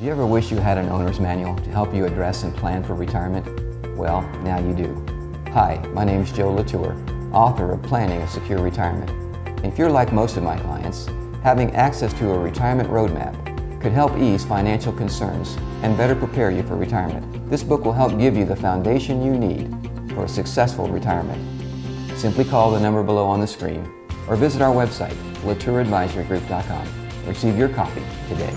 Do you ever wish you had an owner's manual to help you address and plan for retirement? Well, now you do. Hi, my name is Joe Latour, author of Planning a Secure Retirement. And if you're like most of my clients, having access to a retirement roadmap could help ease financial concerns and better prepare you for retirement. This book will help give you the foundation you need for a successful retirement. Simply call the number below on the screen or visit our website, LatourAdvisoryGroup.com. Receive your copy today.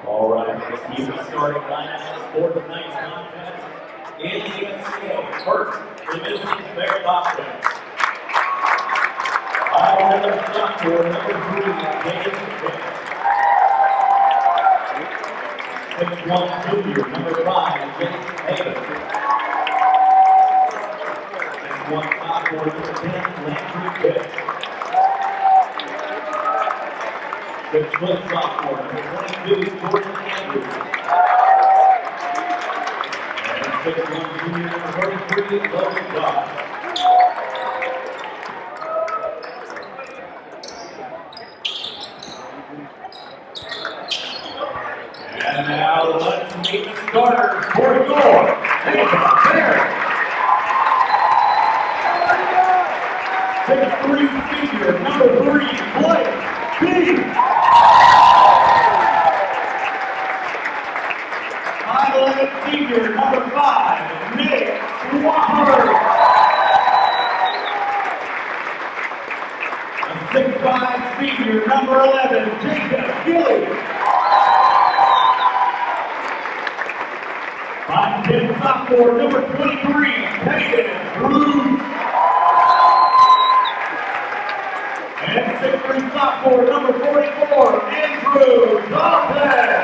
All right, let's use the starting lineup for tonight's contest in the USCA. First, the visiting Thayer Bobcats. Number 3, Ava Bears. 6'1" junior, number 5, Ava. 6'1" sophomore, number 10, Landry Bears. 6' sophomore, number 22, Jordan Andrews. And 6'1" junior, number 33, Logan Josh. And now let's meet the starters for your Ava Bears. 6'3" senior, number 3, Blake B. 5'11" senior, number 5, Nick Swapper. And 6'5" senior, number 11, Jacob Gilly. 5'10" sophomore, number 23, Peyton Bruce. And 6'3" sophomore, number 44, Andrew Dawson.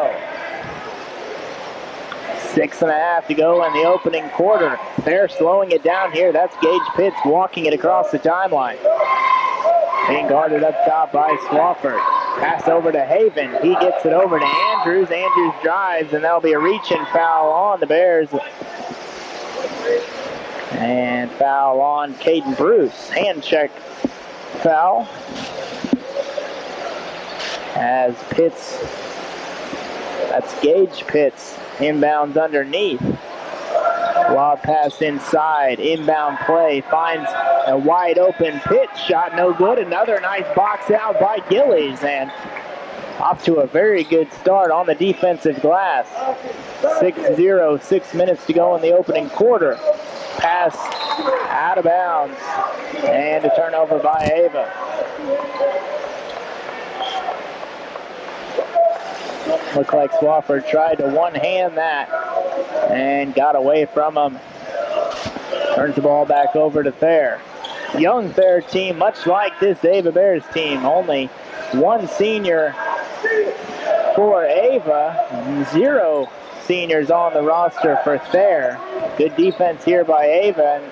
go. 6.5 to go in the opening quarter. They're slowing it down here. That's Gage Pitts walking it across the timeline. Being guarded up top by Swafford. Pass over to Haven. He gets it over to Andrews. Andrews drives, and that'll be a reach-in foul on the Bears. And foul on Caden Bruce. Hand check foul. As Pitts, that's Gage Pitts, inbounds underneath. Lob pass inside, inbound play, finds a wide open Pitts shot, no good. Another nice box out by Gillies, and off to a very good start on the defensive glass. 6-0, 6 minutes to go in the opening quarter. Pass out of bounds, and a turnover by Ava. Looked like Swafford tried to one-hand that and got away from him. Turns the ball back over to Thayer. Young Thayer team, much like this Ava Bears team. Only one senior for Ava. 0 seniors on the roster for Thayer. Good defense here by Ava. And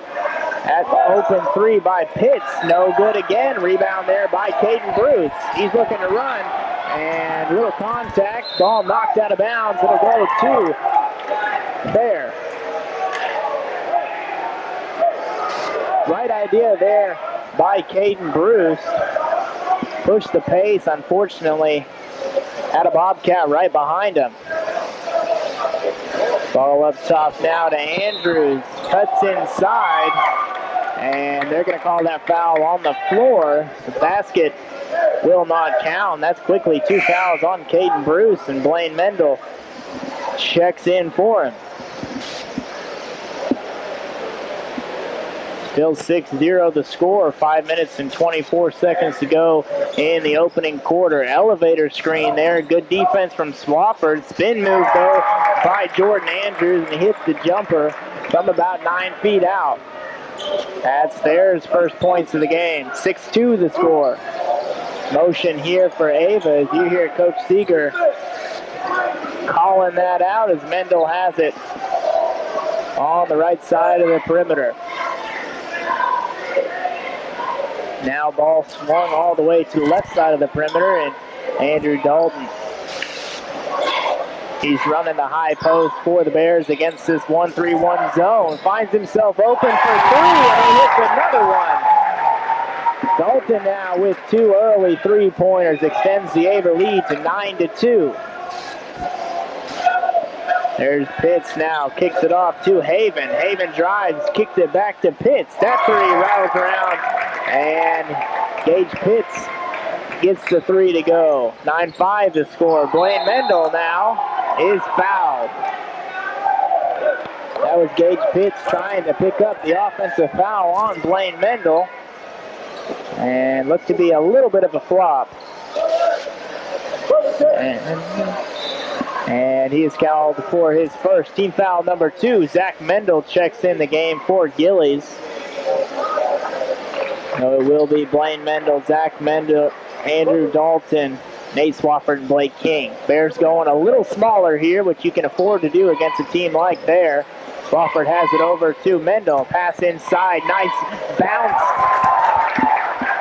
at the open three by Pitts. No good again. Rebound there by Caden Bruce. He's looking to run. And little contact. Ball knocked out of bounds. It'll go to Thayer. Right idea there by Caden Bruce. Pushed the pace, unfortunately. Had a Bobcat right behind him. Ball up top now to Andrews. Cuts inside. And they're going to call that foul on the floor. The basket will not count. That's quickly 2 fouls on Caden Bruce, and Blaine Mendel checks in for him. Still 6-0 the score. 5 minutes and 24 seconds to go in the opening quarter. Elevator screen there. Good defense from Swafford. Spin move, though, by Jordan Andrews, and he hits the jumper from about 9 feet out. That's Thayer's first points of the game. 6-2 the score. Motion here for Ava as you hear Coach Seeger calling that out as Mendel has it on the right side of the perimeter. Now ball swung all the way to the left side of the perimeter, and Andrew Dalton. He's running the high post for the Bears against this 1-3-1 zone. Finds himself open for three, and he hits another one. Dalton now with 2 early three-pointers extends the Ava lead to 9-2. There's Pitts now, kicks it off to Haven. Haven drives, kicks it back to Pitts. That three rattles around, and Gage Pitts gets the 3 to go. 9-5 to score. Blaine Mendel now is fouled. That was Gage Pitts trying to pick up the offensive foul on Blaine Mendel, and looked to be a little bit of a flop. And he is called for his first team foul number 2. Zach Mendel checks in the game for Gillies. So it will be Blaine Mendel, Zach Mendel, Andrew Dalton, Nate Swafford, and Blake King. Bears going a little smaller here, which you can afford to do against a team like Thayer. Swafford has it over to Mendel. Pass inside. Nice bounce.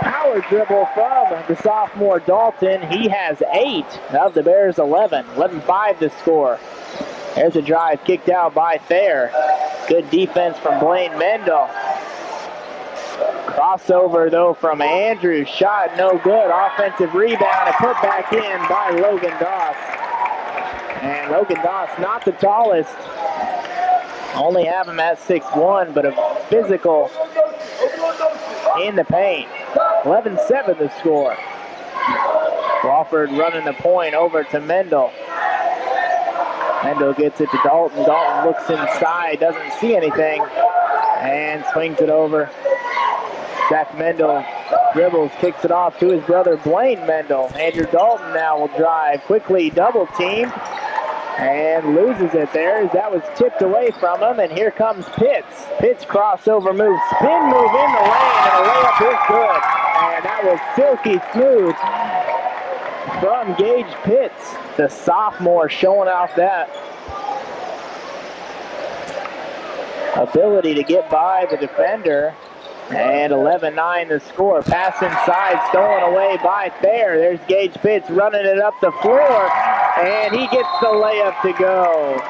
Power dribble from the sophomore Dalton. He has 8 of the Bears' 11. 11-5 to score. There's a drive kicked out by Thayer. Good defense from Blaine Mendel. Crossover, though, from Andrews. Shot no good. Offensive rebound and put back in by Logan Doss. And Logan Doss, not the tallest. Only have him at 6'1", but a physical in the paint. 11-7 the score. Crawford running the point over to Mendel. Mendel gets it to Dalton. Dalton looks inside, doesn't see anything, and swings it over. Zach Mendel dribbles, kicks it off to his brother Blaine Mendel. Andrew Dalton now will drive, quickly double teamed, and loses it there as that was tipped away from him, and here comes Pitts. Pitts crossover move, spin move in the lane, and a layup is good. And that was silky smooth from Gage Pitts, the sophomore, showing off that ability to get by the defender. And 11-9 the score. Pass inside, stolen away by Thayer. There's Gage Pitts running it up the floor, and he gets the layup to go.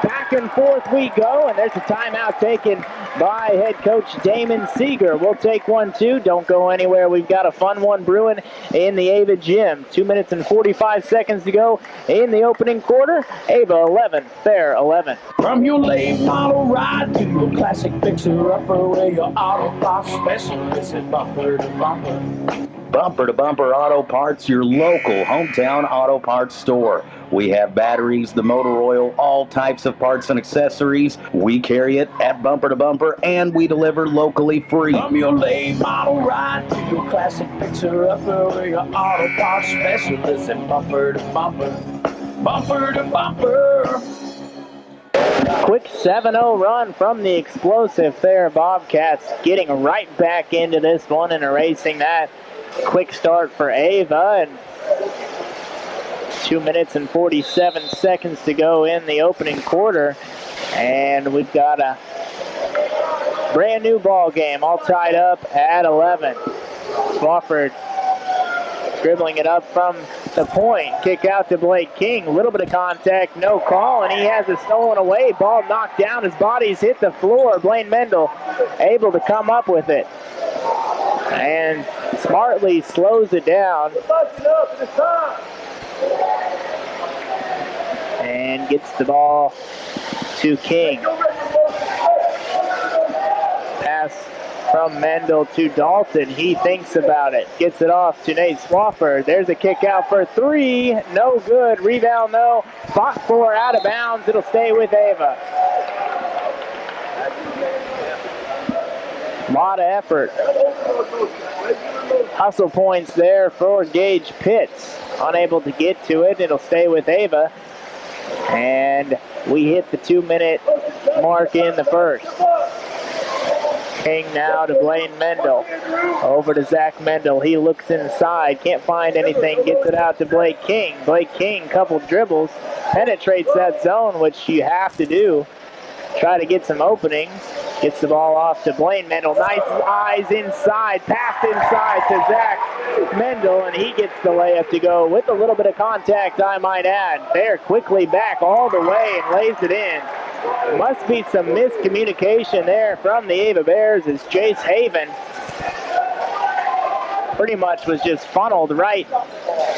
Back and forth we go, and there's a timeout taken by head coach Damon Seeger. We'll take one, too. Don't go anywhere. We've got a fun one brewing in the Ava gym. 2 minutes and 45 seconds to go in the opening quarter. Ava 11, Thayer 11. From your late model ride to your classic fixer-upper, where your auto parts specialist is bumper to bumper. Bumper to Bumper Auto Parts, your local hometown auto parts store. We have batteries, the motor oil, all types of parts and accessories. We carry it at Bumper to Bumper, and we deliver locally free. From your late model ride to your classic fixer-upper, where your auto parts specialist is bumper to bumper. Bumper to bumper. Quick 7-0 run from the explosive Thayer Bobcats, getting right back into this one and erasing that quick start for Ava. And 2 minutes and 47 seconds to go in the opening quarter, and we've got a brand new ball game, all tied up at 11. Swofford dribbling it up from the point. Kick out to Blake King. A little bit of contact, no call, and he has it stolen away. Ball knocked down. His body's hit the floor. Blaine Mendel able to come up with it, and smartly slows it down and gets the ball to King. Pass from Mendel to Dalton. He thinks about it. Gets it off to Nate Swofford. There's a kick out for three. No good. Rebound, no. Fought for, out of bounds. It'll stay with Ava. A lot of effort. Hustle points there for Gage Pitts. Unable to get to it. It'll stay with Ava. And we hit the 2-minute mark in the first. King now to Blaine Mendel. Over to Zach Mendel. He looks inside. Can't find anything. Gets it out to Blake King. Blake King, couple dribbles. Penetrates that zone, which you have to do. Try to get some openings. Gets the ball off to Blaine Mendel. Nice eyes inside. Pass inside to Zach Mendel, and he gets the layup to go with a little bit of contact, I might add. They're quickly back all the way and lays it in. Must be some miscommunication there from the Ava Bears as Jace Haven pretty much was just funneled right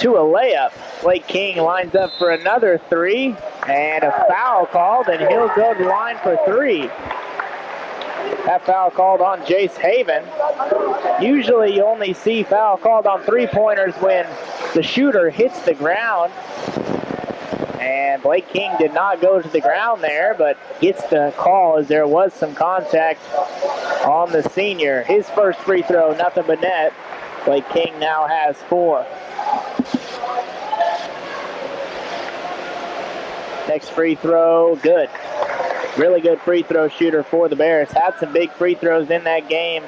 to a layup. Blake King lines up for another three, and a foul called, and he'll go to the line for three. That foul called on Jace Haven. Usually you only see foul called on three-pointers when the shooter hits the ground. And Blake King did not go to the ground there, but gets the call as there was some contact on the senior. His first free throw, nothing but net. Blake King now has 4. Next free throw, good. Really good free throw shooter for the Bears. Had some big free throws in that game.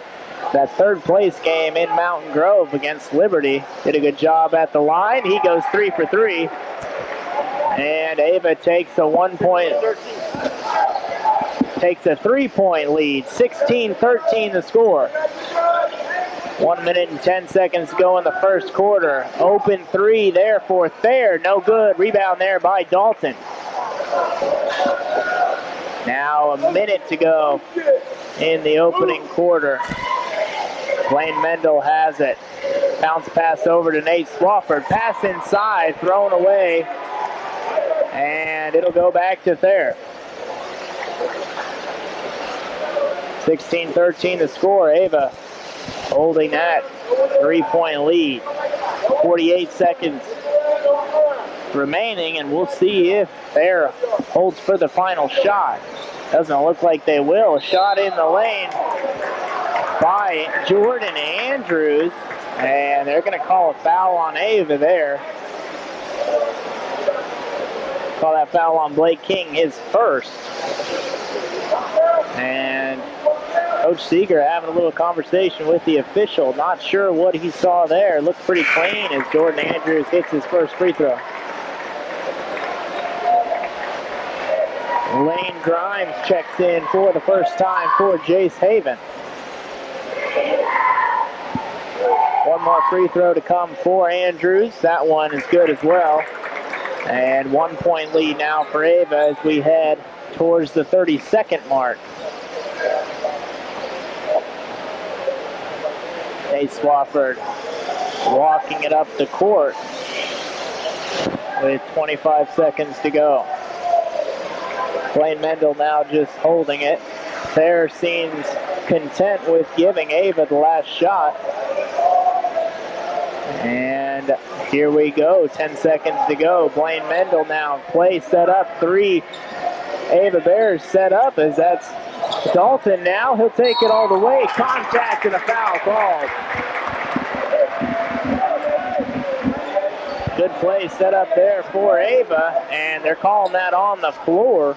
That third place game in Mountain Grove against Liberty. Did a good job at the line. He goes 3 for 3. And Ava takes a 3-point lead. 16-13 the score. 1 minute and 10 seconds to go in the first quarter. Open three there for Thayer. No good. Rebound there by Dalton. Now a minute to go in the opening quarter. Blaine Mendel has it. Bounce pass over to Nate Swofford. Pass inside, thrown away. And it'll go back to Thayer. 16-13 the score. Ava holding that 3-point lead. 48 seconds remaining, and we'll see if Thayer holds for the final shot. Doesn't look like they will. A shot in the lane by Jordan Andrews, and they're going to call a foul on Ava there. Call that foul on Blake King, his first. And Coach Seeger having a little conversation with the official. Not sure what he saw there. Looked pretty clean as Jordan Andrews hits his first free throw. Lane Grimes checks in for the first time for Jace Haven. One more free throw to come for Andrews. That one is good as well. And 1 point lead now for Ava as we head towards the 30-second mark. Nate Swafford walking it up the court with 25 seconds to go. Blaine Mendel now just holding it. Thayer seems content with giving Ava the last shot. And here we go, 10 seconds to go. Blaine Mendel now, play set up, three. Ava Bears set up as that's Dalton now. He'll take it all the way. Contact and a foul called. Good play set up there for Ava, and they're calling that on the floor.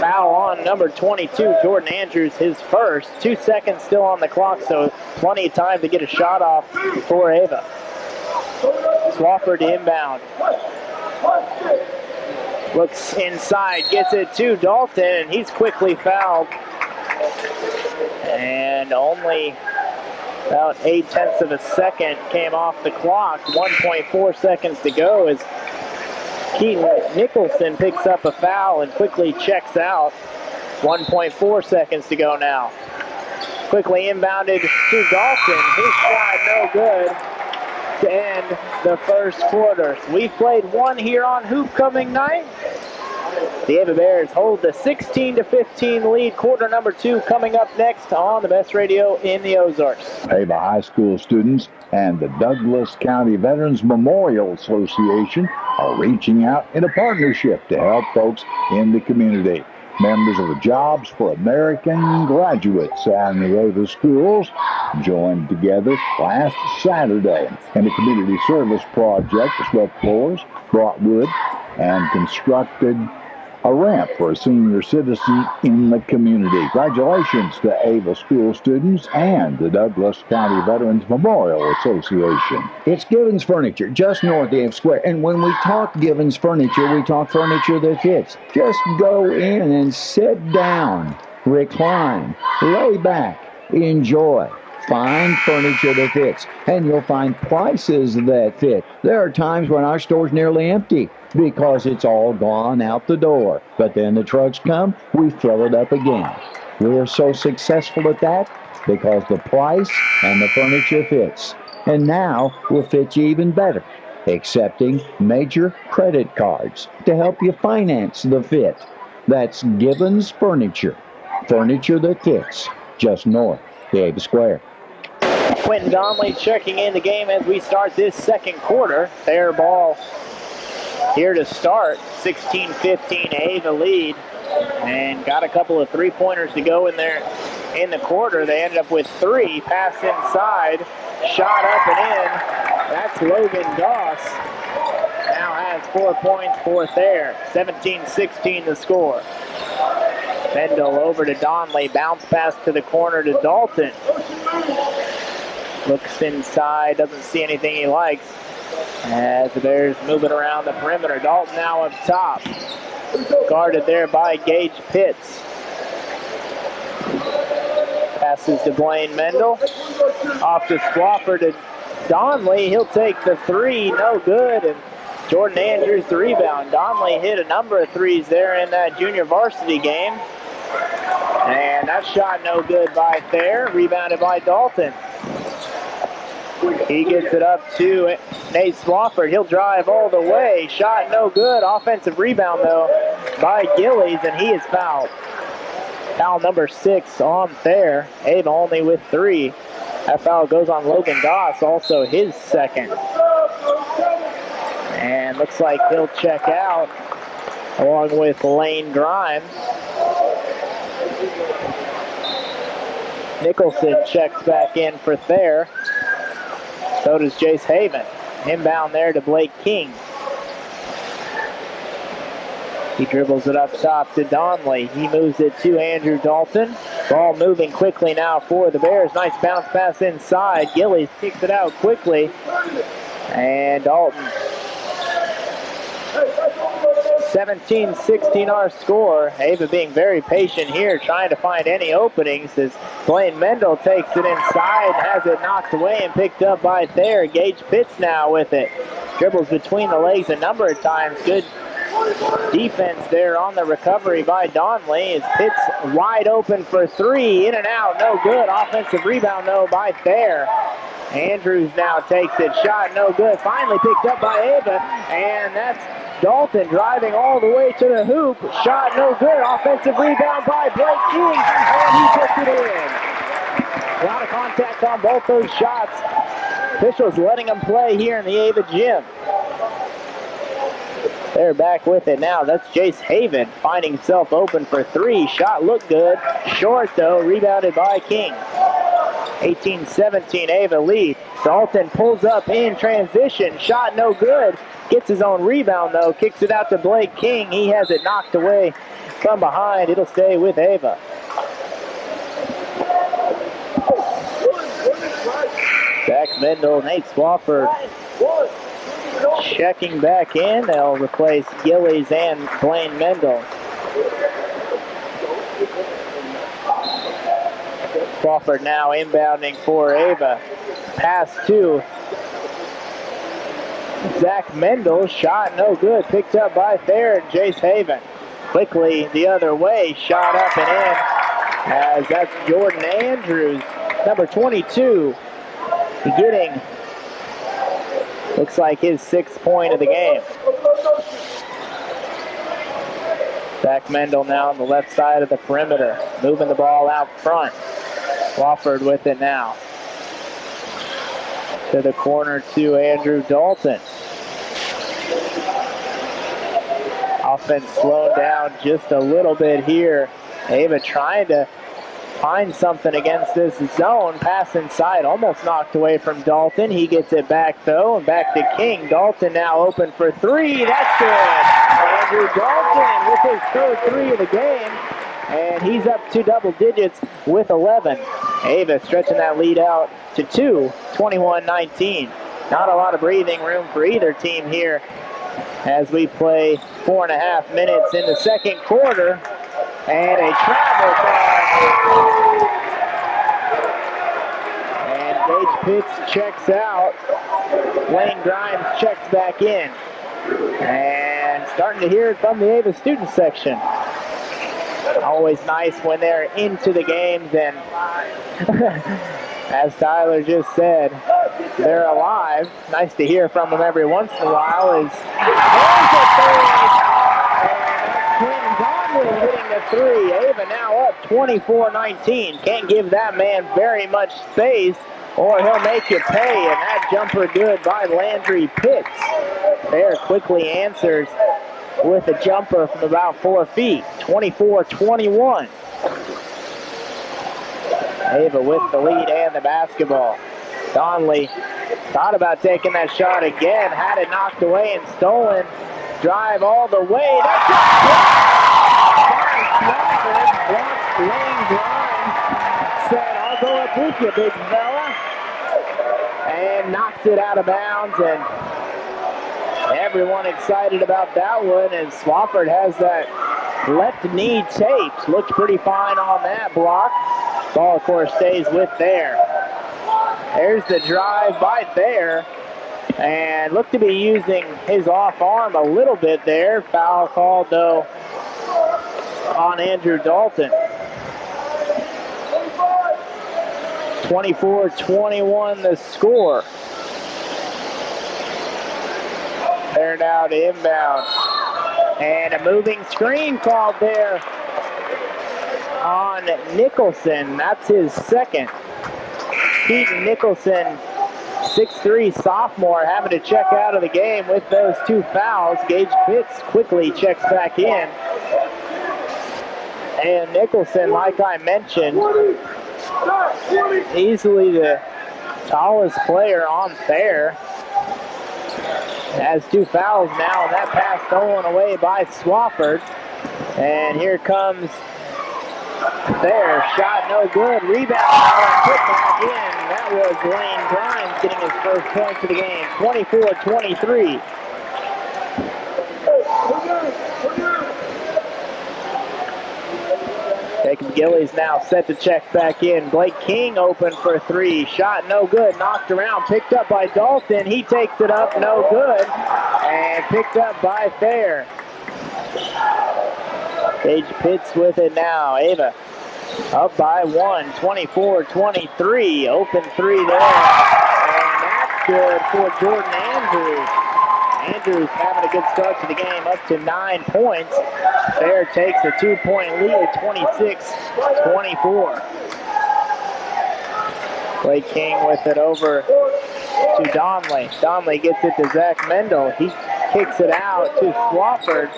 Foul on number 22, Jordan Andrews, his first. 2 seconds still on the clock, so plenty of time to get a shot off for Ava. Swafford to inbound. Looks inside, gets it to Dalton, and he's quickly fouled. And only about 0.8 of a second came off the clock. 1.4 seconds to go as Keaton Nicholson picks up a foul and quickly checks out. 1.4 seconds to go now. Quickly inbounded to Dalton. His shot no good to end the first quarter. So we've played one here on Hoopcoming night. The Ava Bears hold the 16-15 lead. Quarter number 2 coming up next on the best radio in the Ozarks. Ava High School students and the Douglas County Veterans Memorial Association are reaching out in a partnership to help folks in the community. Members of the Jobs for American Graduates and the Ava schools joined together last Saturday in a community service project to swept floors, brought wood, and constructed a ramp for a senior citizen in the community. Congratulations to Ava school students and the Douglas County Veterans Memorial Association. It's Givens Furniture, just north of Ava Square. And when we talk Givens Furniture, we talk furniture that fits. Just go in and sit down, recline, lay back, enjoy. Find furniture that fits, and you'll find prices that fit. There are times when our store's nearly empty because it's all gone out the door. But then the trucks come, we fill it up again. We're so successful at that because the price and the furniture fits. And now we'll fit you even better, accepting major credit cards to help you finance the fit. That's Givens Furniture. Furniture that fits, just north of Ava Square. Quentin Donnelly checking in the game as we start this second quarter. Thayer ball here to start. 16-15 Ava lead. And got a couple of three-pointers to go in there in the quarter. They ended up with 3. Pass inside. Shot up and in. That's Logan Doss. Now has 4 points for Thayer. 17-16 the score. Mendel over to Donnelly. Bounce pass to the corner to Dalton. Looks inside, doesn't see anything he likes. As the Bears moving around the perimeter. Dalton now up top. Guarded there by Gage Pitts. Passes to Blaine Mendel. Off to Swafford to Donnelly. He'll take the 3, no good. And Jordan Andrews the rebound. Donnelly hit a number of threes there in that junior varsity game. And that shot no good by Thayer. Rebounded by Dalton. He gets it up to Nate Swafford. He'll drive all the way. Shot no good. Offensive rebound, though, by Gillies, and he is fouled. Foul number 6 on Thayer. Ava only with 3. That foul goes on Logan Doss, also his second. And looks like he'll check out along with Lane Grimes. Nicholson checks back in for Thayer. So does Jace Haven. Inbound there to Blake King. He dribbles it up top to Donnelly. He moves it to Andrew Dalton. Ball moving quickly now for the Bears. Nice bounce pass inside. Gillies kicks it out quickly. And Dalton. 17-16 our score. Ava being very patient here, trying to find any openings as Blaine Mendel takes it inside, has it knocked away and picked up by Thayer. Gage Pitts now with it. Dribbles between the legs a number of times. Good defense there on the recovery by Donley. As Pitts wide open for three, in and out, no good. Offensive rebound though by Thayer. Andrews now takes it, shot no good. Finally picked up by Ava, and that's Dalton driving all the way to the hoop. Shot no good. Offensive rebound by Blake King, and he puts it in. A lot of contact on both those shots. Officials letting them play here in the Ava gym. They're back with it now. That's Jace Haven finding himself open for three. Shot looked good. Short though, rebounded by King. 18-17 Ava lead. Dalton pulls up in transition. Shot no good. Gets his own rebound though. Kicks it out to Blake King. He has it knocked away from behind. It'll stay with Ava. Zach Mendel, Nate Swafford checking back in. They'll replace Gillies and Blaine Mendel. Crawford now inbounding for Ava. Pass to Zach Mendel. Shot no good. Picked up by Thayer and Jace Haven. Quickly the other way. Shot up and in. As that's Jordan Andrews, number 22. Getting, looks like his 6th point of the game. Zach Mendel now on the left side of the perimeter. Moving the ball out front. Wofford with it now. To the corner to Andrew Dalton. Offense slowed down just a little bit here. Ava trying to find something against this zone. Pass inside, almost knocked away from Dalton. He gets it back though, and back to King. Dalton now open for three. That's good. Andrew Dalton with his 3rd three of the game. And he's up to double digits with 11. Ava stretching that lead out to 2, 21-19. Not a lot of breathing room for either team here as we play 4.5 minutes in the second quarter. And a travel foul. And Gage Pitts checks out. Wayne Grimes checks back in. And starting to hear it from the Ava student section. Always nice when they're into the games, and as Tyler just said, they're alive. Nice to hear from them every once in a while. There's a third, and Quinn Donley hitting the three. Ava now up 24-19. Can't give that man very much space, or he'll make you pay, and that jumper good by Landry Pitts. There quickly answers with a jumper from about 4 feet, 24-21. Ava with the lead and the basketball. Donley thought about taking that shot again, had it knocked away and stolen. Drive all the way. That's it. Wayne Grimes said, "I'll go up with you, big fella," and knocks it out of bounds, and everyone excited about that one, and Swafford has that left knee taped. Looked pretty fine on that block. Ball, of course, stays with Thayer. There's the drive by Thayer, and looked to be using his off arm a little bit there. Foul called, though, on Andrew Dalton. 24-21 the score. They're now to inbound. And a moving screen called there on Nicholson. That's his 2nd. Keaton Nicholson, 6'3" sophomore, having to check out of the game with those 2 fouls. Gage Pitts quickly checks back in. And Nicholson, like I mentioned, easily the tallest player on Thayer. Has 2 fouls now, and that pass stolen away by Swafford. And here comes Thayer, shot no good. Rebound now and put back in. That was Lane Grimes getting his first points of the game. 24-23. Jacob Gillies now set to check back in. Blake King open for three. Shot no good. Knocked around. Picked up by Dalton. He takes it up. No good. And picked up by Thayer. Gage Pitts with it now. Ava up by one. 24-23. Open three there. And that's good for Jordan Andrews. Andrews having a good start to the game, up to 9 points. Thayer takes a 2-point lead, 26-24. Blake King with it over to Donley. Donley gets it to Zach Mendel. He kicks it out to Swafford.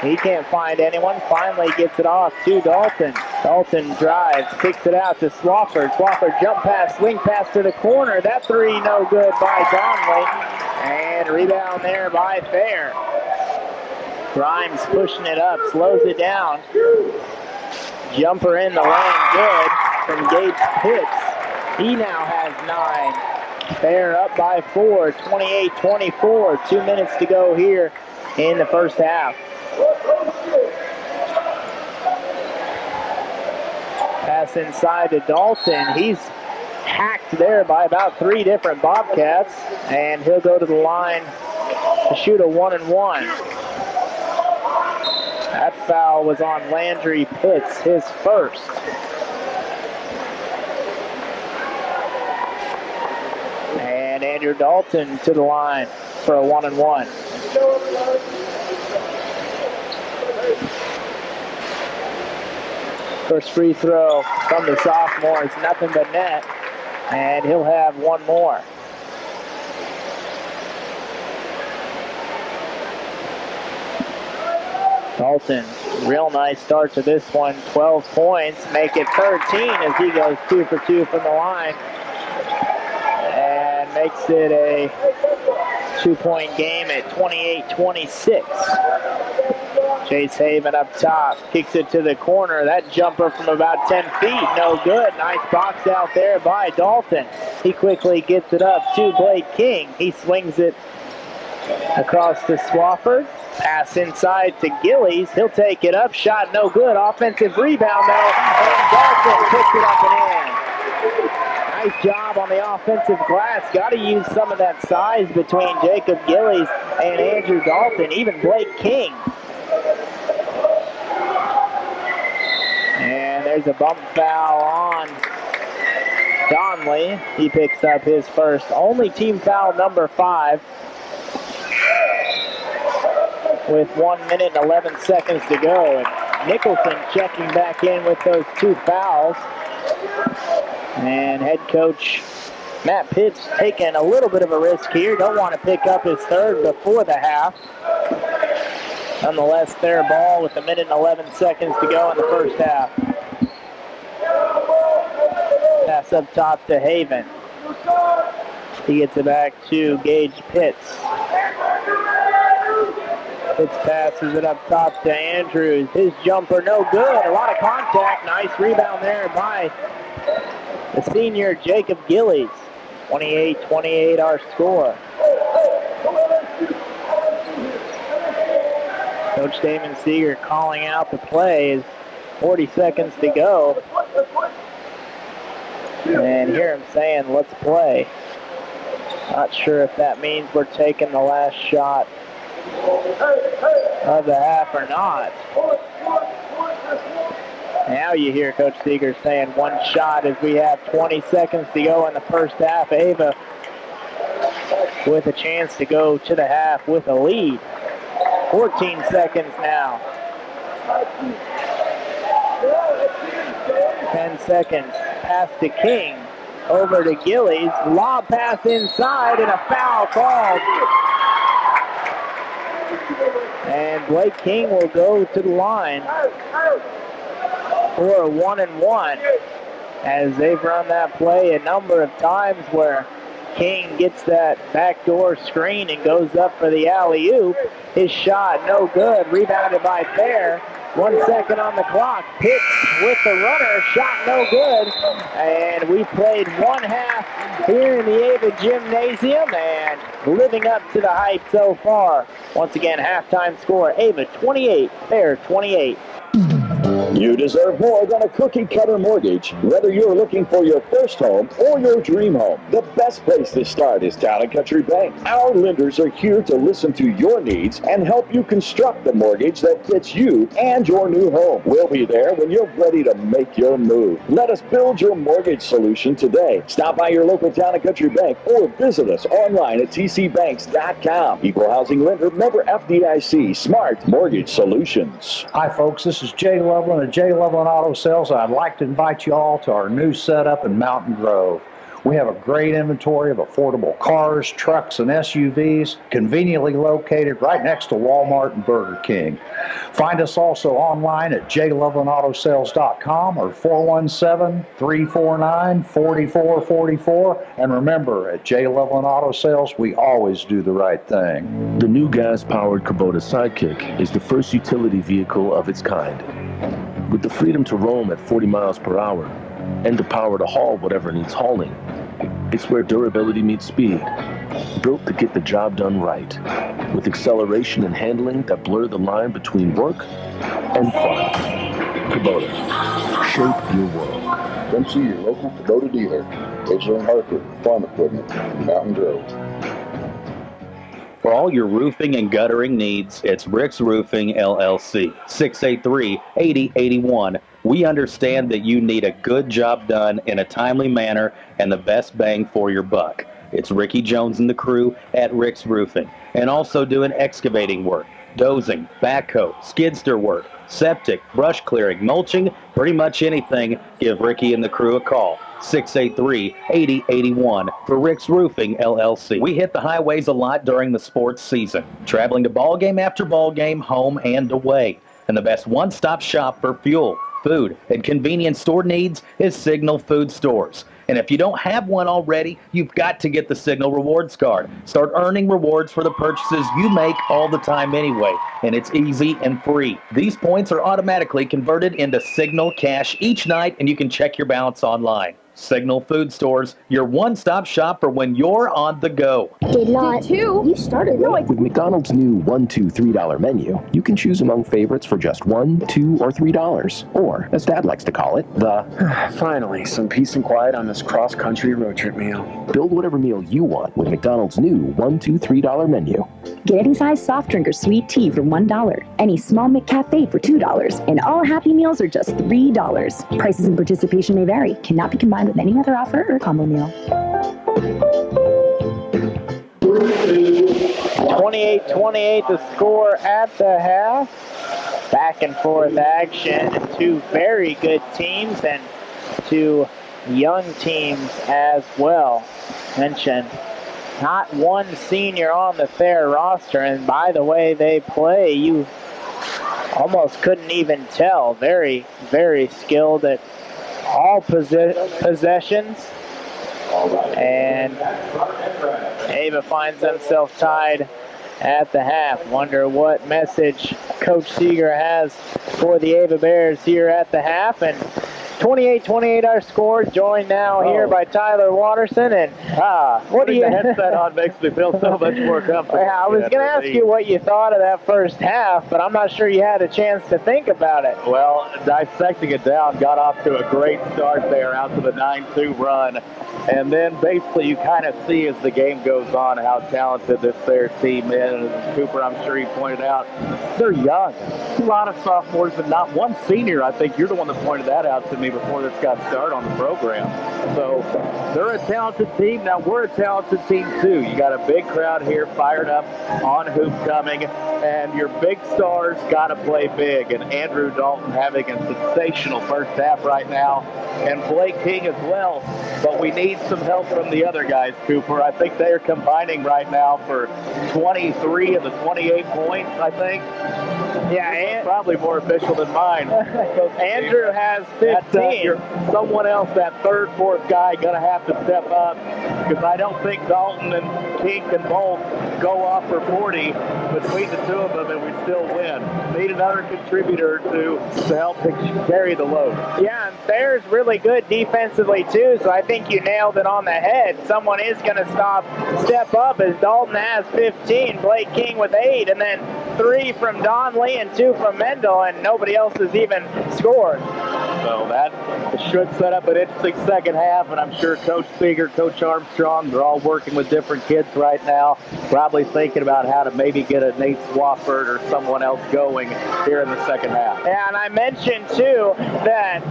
He can't find anyone. Finally gets it off to Dalton. Dalton drives, kicks it out to Swafford. Swafford jump pass, swing pass to the corner. That three no good by Donley. And rebound there by Thayer. Grimes pushing it up, slows it down. Jumper in the lane, good from Gage Pitts. He now has 9. Thayer up by 4, 28-24. 2 minutes to go here in the first half. Pass inside to Dalton. He's hacked there by about 3 different Bobcats, and he'll go to the line to shoot a 1-and-1. That foul was on Landry Pitts, his first. And Andrew Dalton to the line for a 1-and-1. First free throw from the sophomore is nothing but net, and he'll have one more. Dalton, real nice start to this one. 12 points, make it 13 as he goes 2 for 2 from the line. And makes it a 2-point game at 28-26. Chase Haven up top, kicks it to the corner. That jumper from about 10 feet, no good. Nice box out there by Dalton. He quickly gets it up to Blake King. He swings it across to Swafford. Pass inside to Gillies. He'll take it up. Shot no good. Offensive rebound though. And Dalton picks it up and in. Nice job on the offensive glass. Got to use some of that size between Jacob Gillies and Andrew Dalton. Even Blake King. And there's a bump foul on Donley. He picks up his first. Only team foul number 5. With 1 minute and 11 seconds to go. And Nicholson checking back in with those 2 fouls. And head coach Matt Pitts taking a little bit of a risk here. Don't want to pick up his third before the half. Nonetheless, their ball with 1 minute and 11 seconds to go in the first half. Pass up top to Haven. He gets it back to Gage Pitts. Pitts passes it up top to Andrews. His jumper no good. A lot of contact. Nice rebound there by the senior Jacob Gillies. 28-28 our score. Coach Damon Seeger calling out the play as 40 seconds to go. And hear him saying, let's play. Not sure if that means we're taking the last shot of the half or not. Now you hear Coach Seeger saying one shot as we have 20 seconds to go in the first half. Ava with a chance to go to the half with a lead. 14 seconds now. 10 seconds. Pass to King. Over to Gillies. Lob pass inside and a foul called. And Blake King will go to the line for a 1-and-1 as they've run that play a number of times where King gets that backdoor screen and goes up for the alley-oop. His shot no good. Rebounded by Thayer. 1 second on the clock. Pitch with the runner, shot no good. And we played one half here in the Ava Gymnasium and living up to the hype so far. Once again, halftime score, Ava 28, Thayer 28. You deserve more than a cookie-cutter mortgage. Whether you're looking for your first home or your dream home, the best place to start is Town & Country Bank. Our lenders are here to listen to your needs and help you construct the mortgage that fits you and your new home. We'll be there when you're ready to make your move. Let us build your mortgage solution today. Stop by your local Town & Country Bank or visit us online at tcbanks.com. Equal housing lender, member FDIC, Smart Mortgage Solutions. Hi folks, this is Jay Loveland of Jay Loveland Auto Sales. I'd like to invite you all to our new setup in Mountain Grove. We have a great inventory of affordable cars, trucks, and SUVs, conveniently located right next to Walmart and Burger King. Find us also online at jlovelandautosales.com or 417-349-4444. And remember, at J. Loveland Auto Sales, we always do the right thing. The new gas-powered Kubota Sidekick is the first utility vehicle of its kind. With the freedom to roam at 40 miles per hour and the power to haul whatever needs hauling, it's where durability meets speed. Built to get the job done right, with acceleration and handling that blur the line between work and fun. Kubota, shape your world. Come see your local Kubota dealer. Ridgeland Harper, Farm Equipment, Mountain Grove. For all your roofing and guttering needs, it's Rick's Roofing, LLC, 683-8081. We understand that you need a good job done in a timely manner and the best bang for your buck. It's Ricky Jones and the crew at Rick's Roofing, and also doing excavating work, dozing, backhoe, skidster work, septic, brush clearing, mulching, pretty much anything. Give Ricky and the crew a call. 683-8081 for Rick's Roofing, LLC. We hit the highways a lot during the sports season, traveling to ball game after ball game, home and away. And the best one-stop shop for fuel, food, and convenience store needs is Signal Food Stores. And if you don't have one already, you've got to get the Signal Rewards Card. Start earning rewards for the purchases you make all the time anyway, and it's easy and free. These points are automatically converted into Signal Cash each night, and you can check your balance online. Signal Food Stores, your one-stop shop for when you're on the go. Did not. Two? You started. No, With McDonald's new $1, $2, $3 menu, you can choose among favorites for just $1, $2, or $3. Or, as Dad likes to call it, the... Finally, some peace and quiet on this cross-country road trip meal. Build whatever meal you want with McDonald's new $1, $2, $3 menu. Get any size soft drink or sweet tea for $1. Any small McCafe for $2. And all Happy Meals are just $3. Prices and participation may vary. Cannot be combined with any other offer or combo meal. 28-28 the score at the half. Back and forth action. Two very good teams and two young teams as well. Mentioned not one senior on the Thayer roster, and by the way they play, you almost couldn't even tell. Very, very skilled at all possessions. And Ava finds themselves tied at the half. Wonder what message Coach Seeger has for the Ava Bears here at the half. And 28-28 our score, joined now here by Tyler Watterson. And what do you... the headset on makes me feel so much more comfortable. I was going to ask you what you thought of that first half, but I'm not sure you had a chance to think about it. Well, dissecting it down, got off to a great start there, out to the 9-2 run. And then basically you kind of see as the game goes on how talented this Thayer team is. And Cooper, I'm sure he pointed out, they're young. A lot of sophomores and not one senior. I think you're the one that pointed that out to me before this got started on the program. So they're a talented team. Now we're a talented team too. You got a big crowd here fired up on Hoopcoming, and your big stars got to play big. And Andrew Dalton having a sensational first half right now, and Blake King as well. But we need some help from the other guys, Cooper. I think they are combining right now for 23 of the 28 points, I think. Yeah, and probably more official than mine. Andrew has 15. Someone else, that third, fourth guy, going to have to step up because I don't think Dalton and King can both go off for 40 between the two of them and we still win. Need another contributor to help carry the load. Yeah, and Thayer's really good defensively too, so I think you nailed it on the head. Someone is going to step up as Dalton has 15, Blake King with 8, and then 3 from Don Lee and 2 from Mendel, and nobody else has even scored. So that should set up an interesting second half, and I'm sure Coach Seeger, Coach Armstrong, they're all working with different kids right now, probably thinking about how to maybe get a Nate Swafford or someone else going here in the second half. Yeah, and I mentioned too that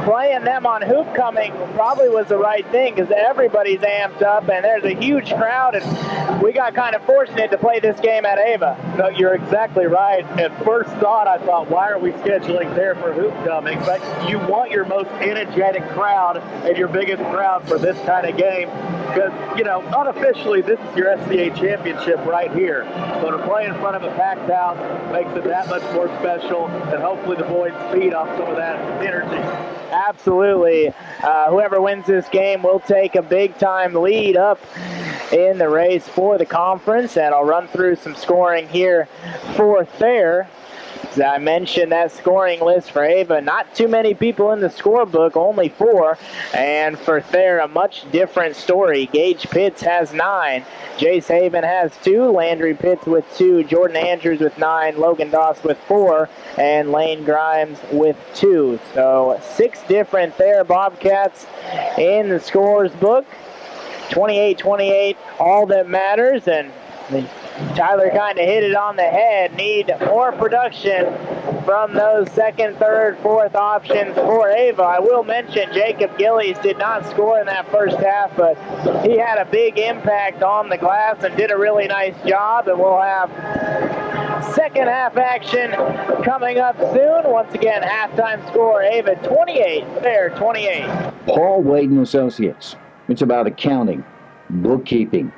playing them on Hoopcoming probably was the right thing because everybody's amped up and there's a huge crowd, and we got kind of fortunate to play this game at Ava. No, you're exactly right. At first thought, I thought, why are we scheduling there for Hoopcoming? But you want your most energetic crowd and your biggest crowd for this kind of game because, you know, unofficially, this is your SCA championship right here. So to play in front of a packed house makes it that much more special, and hopefully the boys feed off some of that energy. Absolutely. Whoever wins this game will take a big-time lead up in the race for the conference, and I'll run through some scoring here for Thayer. As I mentioned, that scoring list for Ava, not too many people in the scorebook, only 4. And for Thayer, a much different story. Gage Pitts has 9. Jace Haven has 2. Landry Pitts with 2. Jordan Andrews with 9. Logan Doss with 4. And Lane Grimes with 2. So 6 different Thayer Bobcats in the scores book. 28-28, all that matters. And Tyler kind of hit it on the head. Need more production from those second, third, fourth options for Ava. I will mention Jacob Gillies did not score in that first half, but he had a big impact on the glass and did a really nice job, and we'll have second half action coming up soon. Once again, halftime score, Ava 28, Thayer 28. Paul Wade and Associates. It's about accounting, bookkeeping,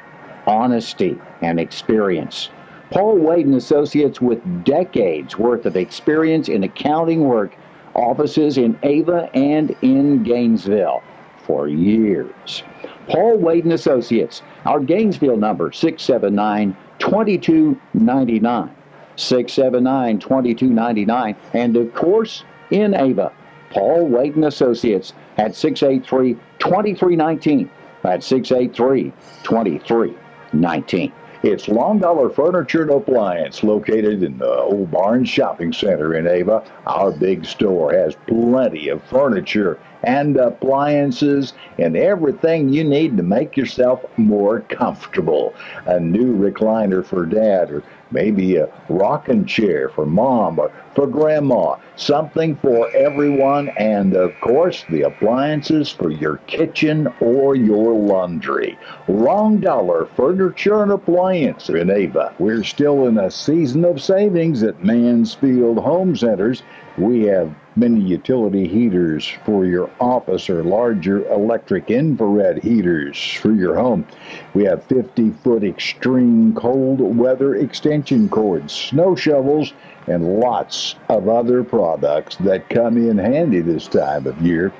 honesty, and experience. Paul Wade and Associates, with decades worth of experience in accounting work, offices in Ava and in Gainesville for years. Paul Wade and Associates, our Gainesville number 679-2299. 679-2299, and of course in Ava, Paul Wade and Associates at 683-2319. That's 683-2319. It's Long Dollar Furniture and Appliance, located in the Old Barnes Shopping Center in Ava. Our big store has plenty of furniture and appliances and everything you need to make yourself more comfortable. A new recliner for Dad, or maybe a rocking chair for Mom or for Grandma. Something for everyone, and of course the appliances for your kitchen or your laundry. Long Dollar Furniture and Appliance in Ava. We're still in a season of savings at Mansfield Home Centers. We have many utility heaters for your office or larger electric infrared heaters for your home. We have 50-foot extreme cold weather extension cords, snow shovels, and lots of other products that come in handy this time of year.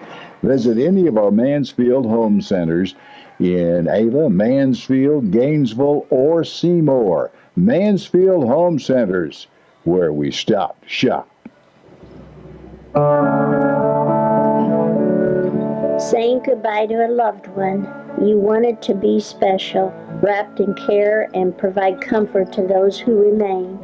Visit any of our Mansfield Home Centers in Ava, Mansfield, Gainesville, or Seymour. Mansfield Home Centers, where we stop to shop. Saying goodbye to a loved one, you want it to be special, wrapped in care and provide comfort to those who remain.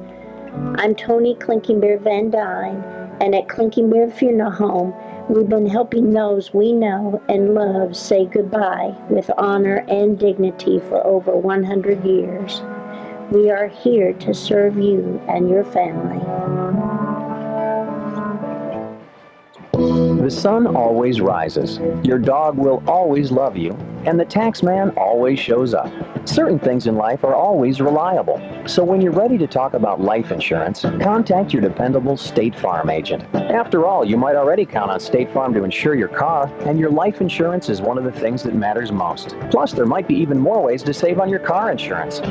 I'm Tony Klinkenbeer Van Dyne, and at Klinkenbeer Funeral Home, we've been helping those we know and love say goodbye with honor and dignity for over 100 years. We are here to serve you and your family. The sun always rises. Your dog will always love you, and the tax man always shows up. Certain things in life are always reliable. So when you're ready to talk about life insurance, contact your dependable State Farm agent. After all, you might already count on State Farm to insure your car, and your life insurance is one of the things that matters most. Plus, there might be even more ways to save on your car insurance.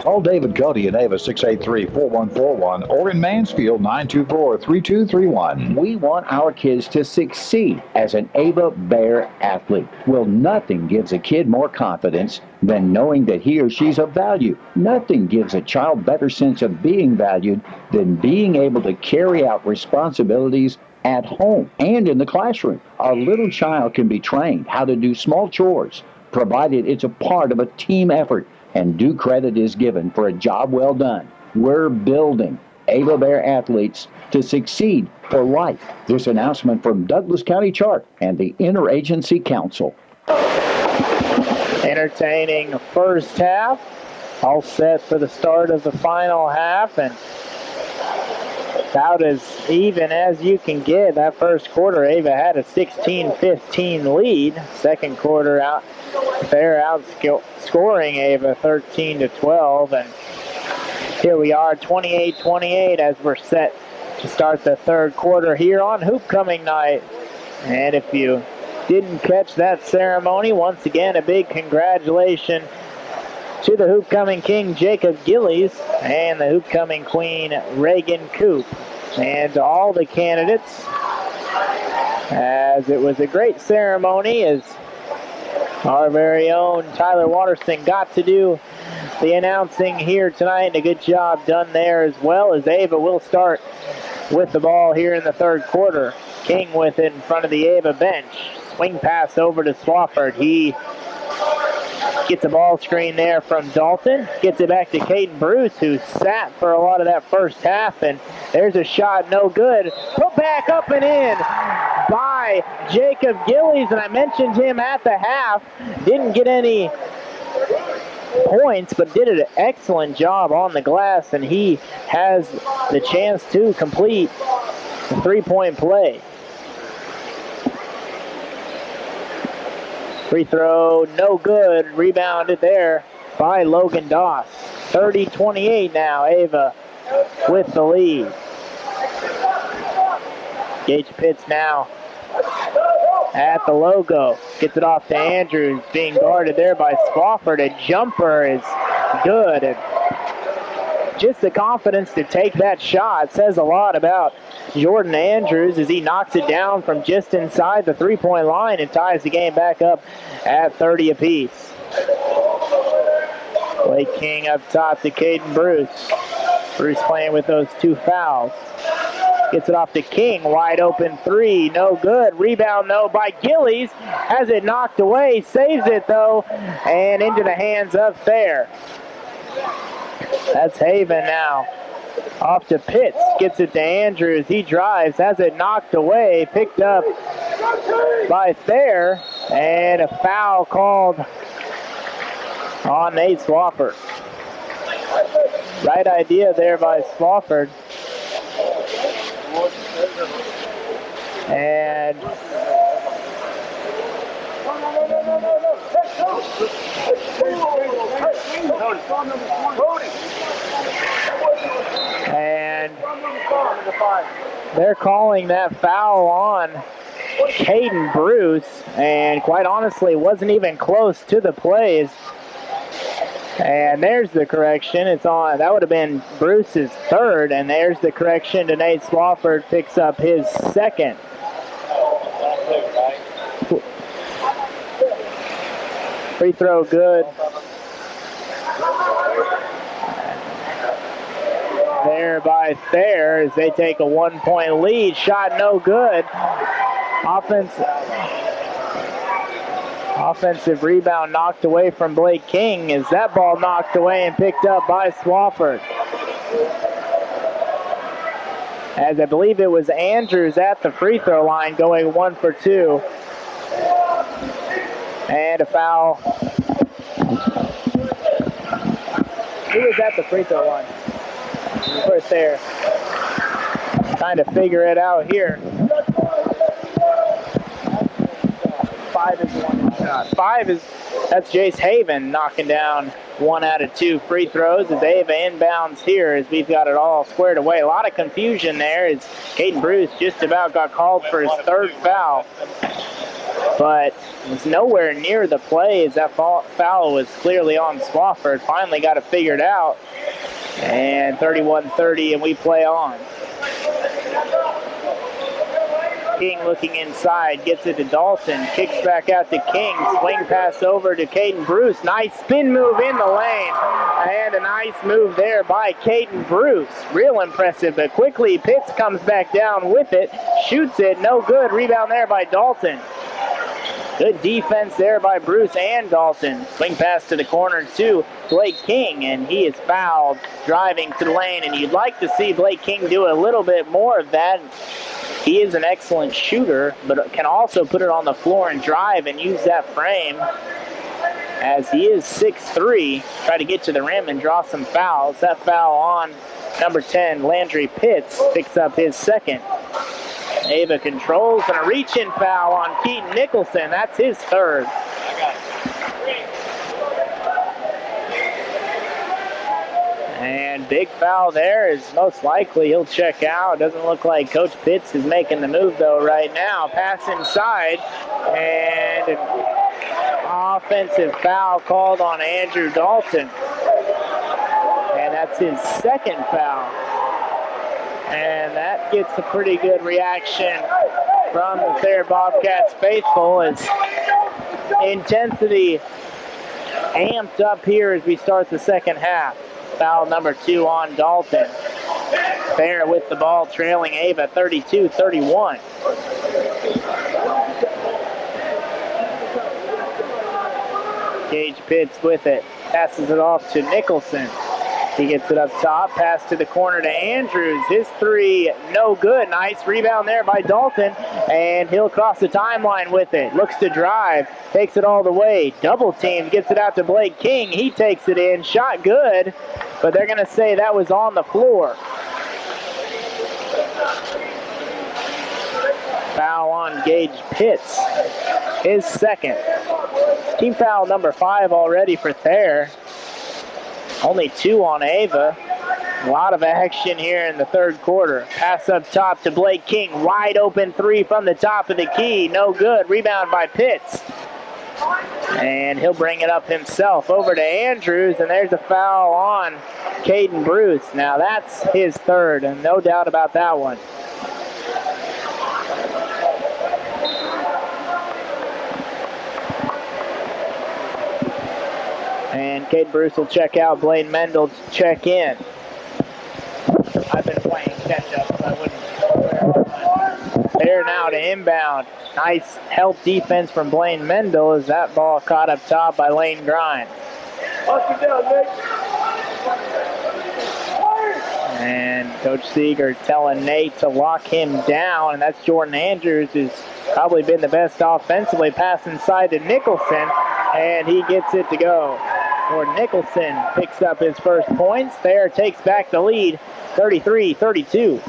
Call David Cody in Ava 683-4141 or in Mansfield 924-3231. We want our kids to succeed as an Ava Bear athlete. Well, nothing gives a kid more confidence than knowing that he or she's of value. Nothing gives a child better sense of being valued than being able to carry out responsibilities at home and in the classroom. A little child can be trained how to do small chores, provided it's a part of a team effort and due credit is given for a job well done. We're building Ava Bear athletes to succeed for life. This announcement from Douglas County Chart and the Interagency Council. Entertaining first half. All set for the start of the final half, and about as even as you can get. That first quarter, Ava had a 16-15 lead. Second quarter, they're outscoring Ava 13-12, and here we are, 28-28, as we're set to start the third quarter here on Hoopcoming night. And if you didn't catch that ceremony, once again, a big congratulations to the Hoopcoming King, Jacob Gillies, and the Hoopcoming Queen, Reagan Coop, and to all the candidates, as it was a great ceremony, as our very own Tyler Waterston got to do the announcing here tonight, and a good job done there, as well as Ava will start with the ball here in the third quarter. King with it in front of the Ava bench. Swing pass over to Swafford. He gets a ball screen there from Dalton. Gets it back to Caden Bruce, who sat for a lot of that first half. And there's a shot, no good. Put back up and in by Jacob Gillies. And I mentioned him at the half. Didn't get any points, but did an excellent job on the glass. And he has the chance to complete the three-point play. Free throw, no good. Rebounded there by Logan Doss. 30-28 now, Ava with the lead. Gage Pitts now at the logo. Gets it off to Andrews, being guarded there by Spofford. A jumper is good. And just the confidence to take that shot says a lot about Jordan Andrews as he knocks it down from just inside the three-point line and ties the game back up at 30 apiece. Blake King up top to Caden Bruce. Bruce playing with those two fouls. Gets it off to King, wide open three, no good. Rebound though by Gillies, has it knocked away, saves it though, and into the hands of Thayer. That's Haven now. Off to Pitts, gets it to Andrews. He drives, has it knocked away, picked up by Thayer, and a foul called on Nate Swafford. Right idea there by Swafford. And they're calling that foul on Caden Bruce, and quite honestly wasn't even close to the plays. And there's the correction. It's on. That would have been Bruce's third, and there's the correction to Nate Swafford, picks up his second. Free throw good. There by Thayer as they take a 1-point lead. Shot no good. Offensive rebound knocked away from Blake King as that ball knocked away and picked up by Swafford. As I believe it was Andrews at the free throw line going 1 for 2. And a foul. Who was at the free throw line? First there. Trying to figure it out here. 5 is the one shot. 5 is That's Jace Haven knocking down 1 out of 2 free throws as Ava inbounds here as we've got it all squared away. A lot of confusion there as Caden Bruce just about got called for his 3rd foul, but was nowhere near the play as that foul was clearly on Swafford. Finally got it figured out, and 31-30, and we play on. King looking inside, gets it to Dalton, kicks back out to King, swing pass over to Caden Bruce. Nice spin move in the lane, and a nice move there by Caden Bruce. Real impressive, but quickly Pitts comes back down with it, shoots it, no good. Rebound there by Dalton. Good defense there by Bruce and Dalton. Swing pass to the corner to Blake King, and he is fouled driving to the lane, and you'd like to see Blake King do a little bit more of that. He is an excellent shooter, but can also put it on the floor and drive and use that frame, as he is 6'3", try to get to the rim and draw some fouls. That foul on number 10, Landry Pitts, picks up his 2nd. Ava controls, and a reach-in foul on Keaton Nicholson. That's his 3rd. And big foul there is most likely he'll check out. Doesn't look like Coach Pitts is making the move though right now. Pass inside, and an offensive foul called on Andrew Dalton. And that's his 2nd foul. And that gets a pretty good reaction from the Thayer Bobcats faithful as intensity amped up here as we start the 2nd half. Foul number 2 on Dalton. Thayer with the ball, trailing Ava 32-31. Gage Pitts with it. Passes it off to Nicholson. He gets it up top. Pass to the corner to Andrews. His 3, no good. Nice rebound there by Dalton. And he'll cross the timeline with it. Looks to drive. Takes it all the way. Double team. Gets it out to Blake King. He takes it in. Shot good. But they're going to say that was on the floor. Foul on Gage Pitts. His 2nd. Team foul number 5 already for Thayer. Only 2 on Ava. A lot of action here in the 3rd quarter. Pass up top to Blake King. Wide open 3 from the top of the key. No good. Rebound by Pitts. And he'll bring it up himself over to Andrews, and there's a foul on Caden Bruce. Now that's his 3rd, and no doubt about that one. And Caden Bruce will check out. Blaine Mendel check in. I've been playing catch-up, so I wouldn't. There now to inbound. Nice help defense from Blaine Mendel as that ball caught up top by Lane Grimes. And Coach Seeger telling Nate to lock him down, and that's Jordan Andrews, who's probably been the best offensively. Pass inside to Nicholson, and he gets it to go. Jordan Nicholson picks up his 1st points. Thayer takes back the lead, 33-32.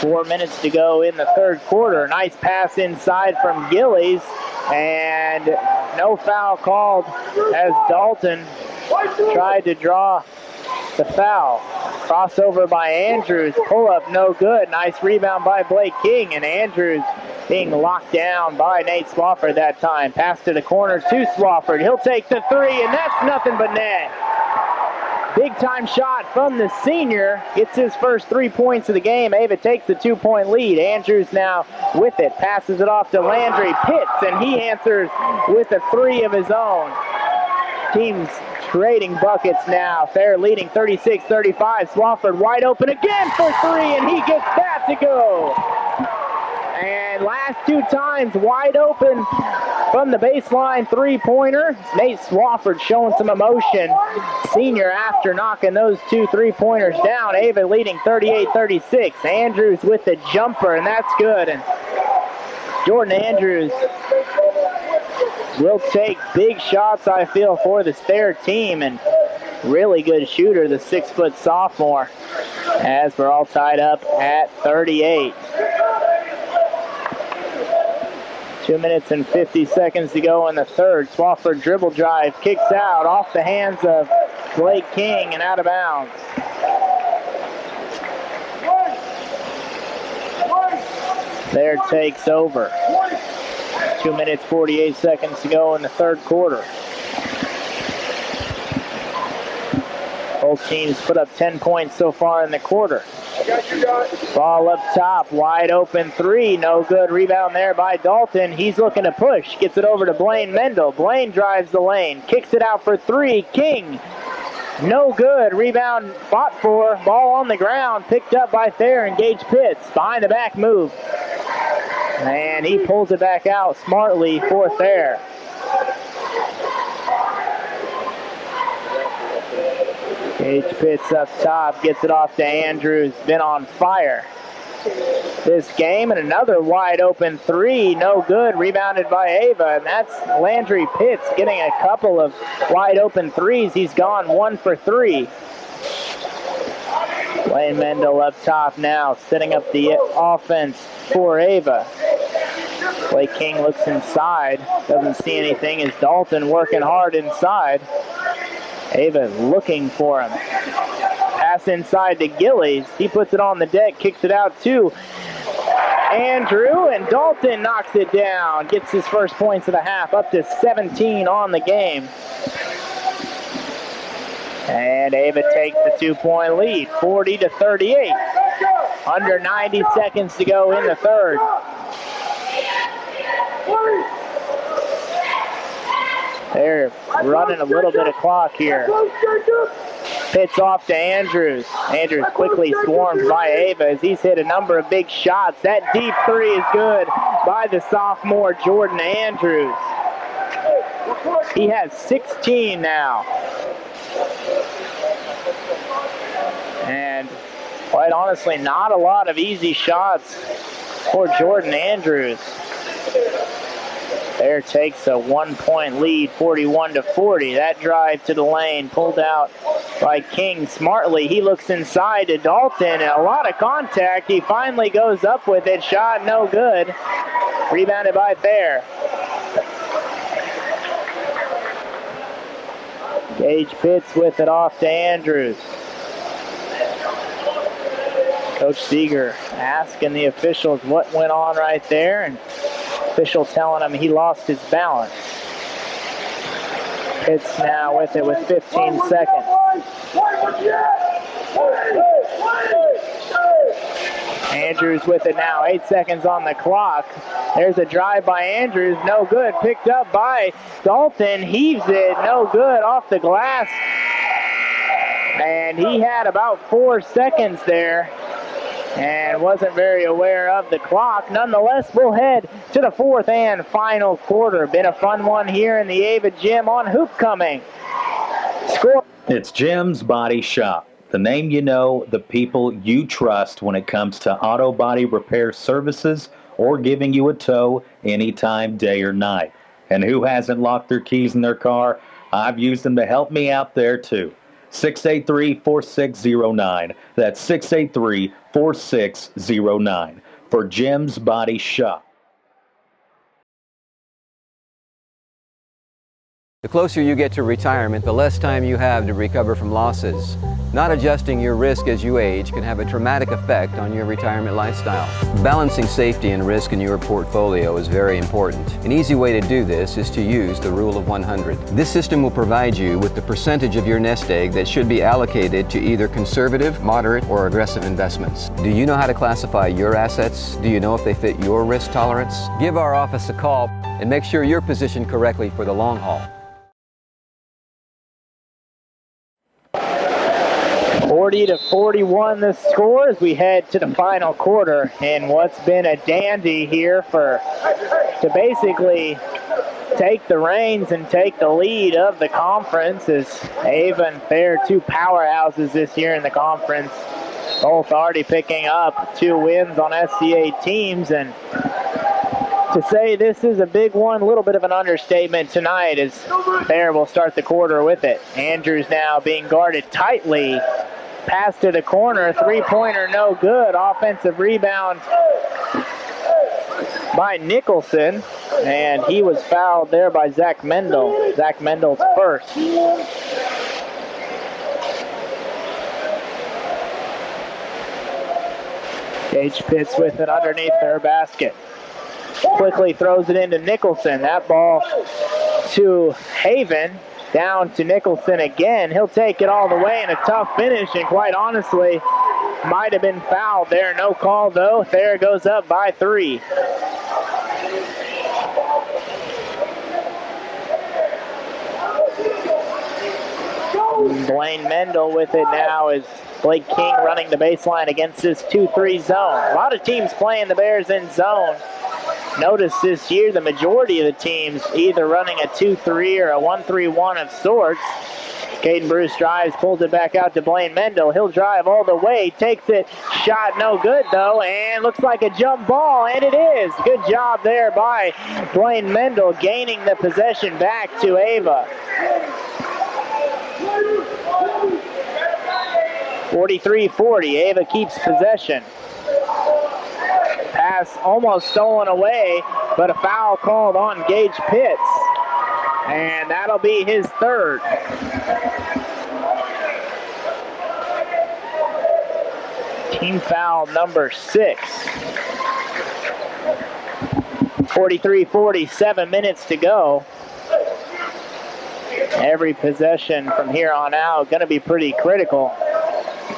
Four minutes to go in the 3rd quarter. Nice pass inside from Gillies, and no foul called as Dalton tried to draw the foul. Crossover by Andrews. Pull up no good. Nice rebound by Blake King, and Andrews being locked down by Nate Swafford that time. Pass to the corner to Swafford. He'll take the 3, and that's nothing but net. Big time shot from the senior. Gets his first 3 points of the game. Ava takes the 2-point lead. Andrews now with it. Passes it off to Landry Pitts, and he answers with a 3 of his own. Teams trading buckets now. Thayer leading 36-35. Swafford wide open again for 3, and he gets that to go. And last 2 times wide open from the baseline 3-pointer. Nate Swafford showing some emotion. Senior after knocking those 2 3-pointers down. Ava leading 38-36. Andrews with the jumper, and that's good. And Jordan Andrews will take big shots, I feel, for the Thayer team, and really good shooter, the 6-foot sophomore, as we're all tied up at 38. 2 minutes and 50 seconds to go in the third. Swafford dribble drive, kicks out off the hands of Blake King and out of bounds. Thayer takes over. 2 minutes, 48 seconds to go in the third quarter. Both teams put up 10 points so far in the quarter. Ball up top, wide open three, no good. Rebound there by Dalton. He's looking to push, gets it over to Blaine Mendel. Blaine drives the lane, kicks it out for three. King, no good. Rebound fought for, ball on the ground, picked up by Thayer and Gage Pitts. Behind the back move. And he pulls it back out smartly for Thayer. Gage Pitts up top, gets it off to Andrews, been on fire this game, and another wide open three, no good, rebounded by Ava, and that's Landry Pitts getting a couple of wide open threes. He's gone 1 for 3. Blaine Mendel up top now, setting up the offense for Ava. Blake King looks inside, doesn't see anything as Dalton working hard inside. Ava looking for him. Pass inside to Gillies. He puts it on the deck, kicks it out to Andrew, and Dalton knocks it down. Gets his first points of the half, up to 17 on the game. And Ava takes the 2-point lead, 40-38. Under 90 seconds to go in the third. They're running a little bit of clock here. Pitch off to Andrews. Andrews quickly swarmed by Ava as he's hit a number of big shots. That deep three is good by the sophomore Jordan Andrews. He has 16 now. And quite honestly, not a lot of easy shots for Jordan Andrews. Thayer takes a 1-point lead, 41-40. That drive to the lane pulled out by King smartly. He looks inside to Dalton, and a lot of contact. He finally goes up with it. Shot no good. Rebounded by Thayer. Gage Pitts with it off to Andrews. Coach Seeger asking the officials what went on right there, and official telling him he lost his balance. Pitts now with it with 15 seconds. Andrews with it now, 8 seconds on the clock. There's a drive by Andrews, no good. Picked up by Dalton, heaves it, no good, off the glass. And he had about 4 seconds there and wasn't very aware of the clock. Nonetheless, we'll head to the fourth and final quarter. Been a fun one here in the Ava Gym on Hoopcoming. Score. It's Jim's Body Shop, the name you know, the people you trust when it comes to auto body repair services or giving you a tow anytime, day or night. And who hasn't locked their keys in their car? I've used them to help me out there too. 683-4609. That's 683-4609 for Jim's Body Shop. The closer you get to retirement, the less time you have to recover from losses. Not adjusting your risk as you age can have a dramatic effect on your retirement lifestyle. Balancing safety and risk in your portfolio is very important. An easy way to do this is to use the Rule of 100. This system will provide you with the percentage of your nest egg that should be allocated to either conservative, moderate, or aggressive investments. Do you know how to classify your assets? Do you know if they fit your risk tolerance? Give our office a call and make sure you're positioned correctly for the long haul. 40-41 the score as we head to the final quarter, and what's been a dandy here to basically take the reins and take the lead of the conference as Ava and Thayer, two powerhouses this year in the conference, both already picking up 2 wins on SCA teams. And to say this is a big one, a little bit of an understatement tonight, as Thayer will start the quarter with it. Andrews now being guarded tightly. Pass to the corner, 3-pointer no good. Offensive rebound by Nicholson, and he was fouled there by Zach Mendel. Zach Mendel's first. Gage Pitts with it underneath their basket. Quickly throws it into Nicholson. That ball to Haven. Down to Nicholson again. He'll take it all the way in a tough finish, and quite honestly, might have been fouled there. No call though. Thayer goes up by 3. Blaine Mendel with it now as Blake King running the baseline against this 2-3 zone. A lot of teams playing the Bears in zone. Notice this year the majority of the teams either running a 2-3 or a 1-3-1 of sorts. Caden Bruce drives, pulls it back out to Blaine Mendel. He'll drive all the way, takes it, shot no good though, and looks like a jump ball, and it is. Good job there by Blaine Mendel, gaining the possession back to Ava. 43-40, Ava keeps possession. Pass almost stolen away, but a foul called on Gage Pitts. And that'll be his third. Team foul number 6. 43-40, 7 minutes to go. Every possession from here on out going to be pretty critical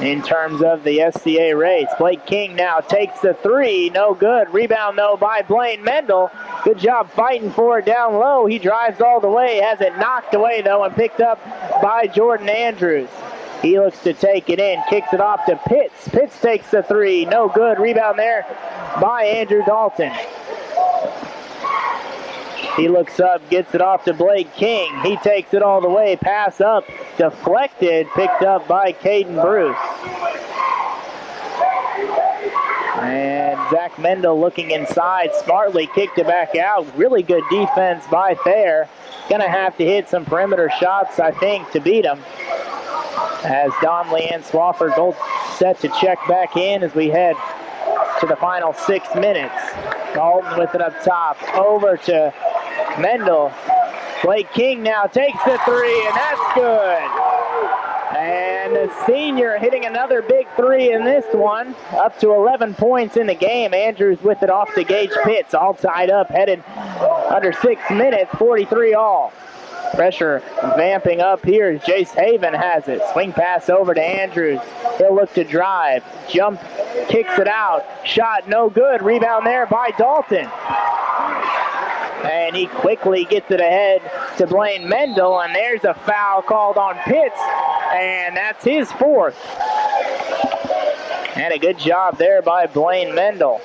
in terms of the SCA race. Blake King now takes the 3, no good. Rebound though by Blaine Mendel. Good job fighting for it down low. He drives all the way, has it knocked away though and picked up by Jordan Andrews. He looks to take it in, kicks it off to Pitts. Pitts takes the 3, no good. Rebound there by Andrew Dalton. He looks up, gets it off to Blake King. He takes it all the way, pass up, deflected, picked up by Caden Bruce. And Zach Mendel looking inside, smartly kicked it back out. Really good defense by Thayer. Gonna have to hit some perimeter shots, I think, to beat him. As Donnelly and Swafford both set to check back in as we head to the final 6 minutes. Dalton with it up top, over to Mendel. Blake King now takes the 3, and that's good. And the senior hitting another big 3 in this one, up to 11 points in the game. Andrews with it off to Gage Pitts, all tied up, headed under 6 minutes, 43 all. Pressure vamping up here as Jace Haven has it. Swing pass over to Andrews. He'll look to drive. Jump, kicks it out. Shot no good. Rebound there by Dalton. And he quickly gets it ahead to Blaine Mendel, and there's a foul called on Pitts, and that's his 4th. And a good job there by Blaine Mendel.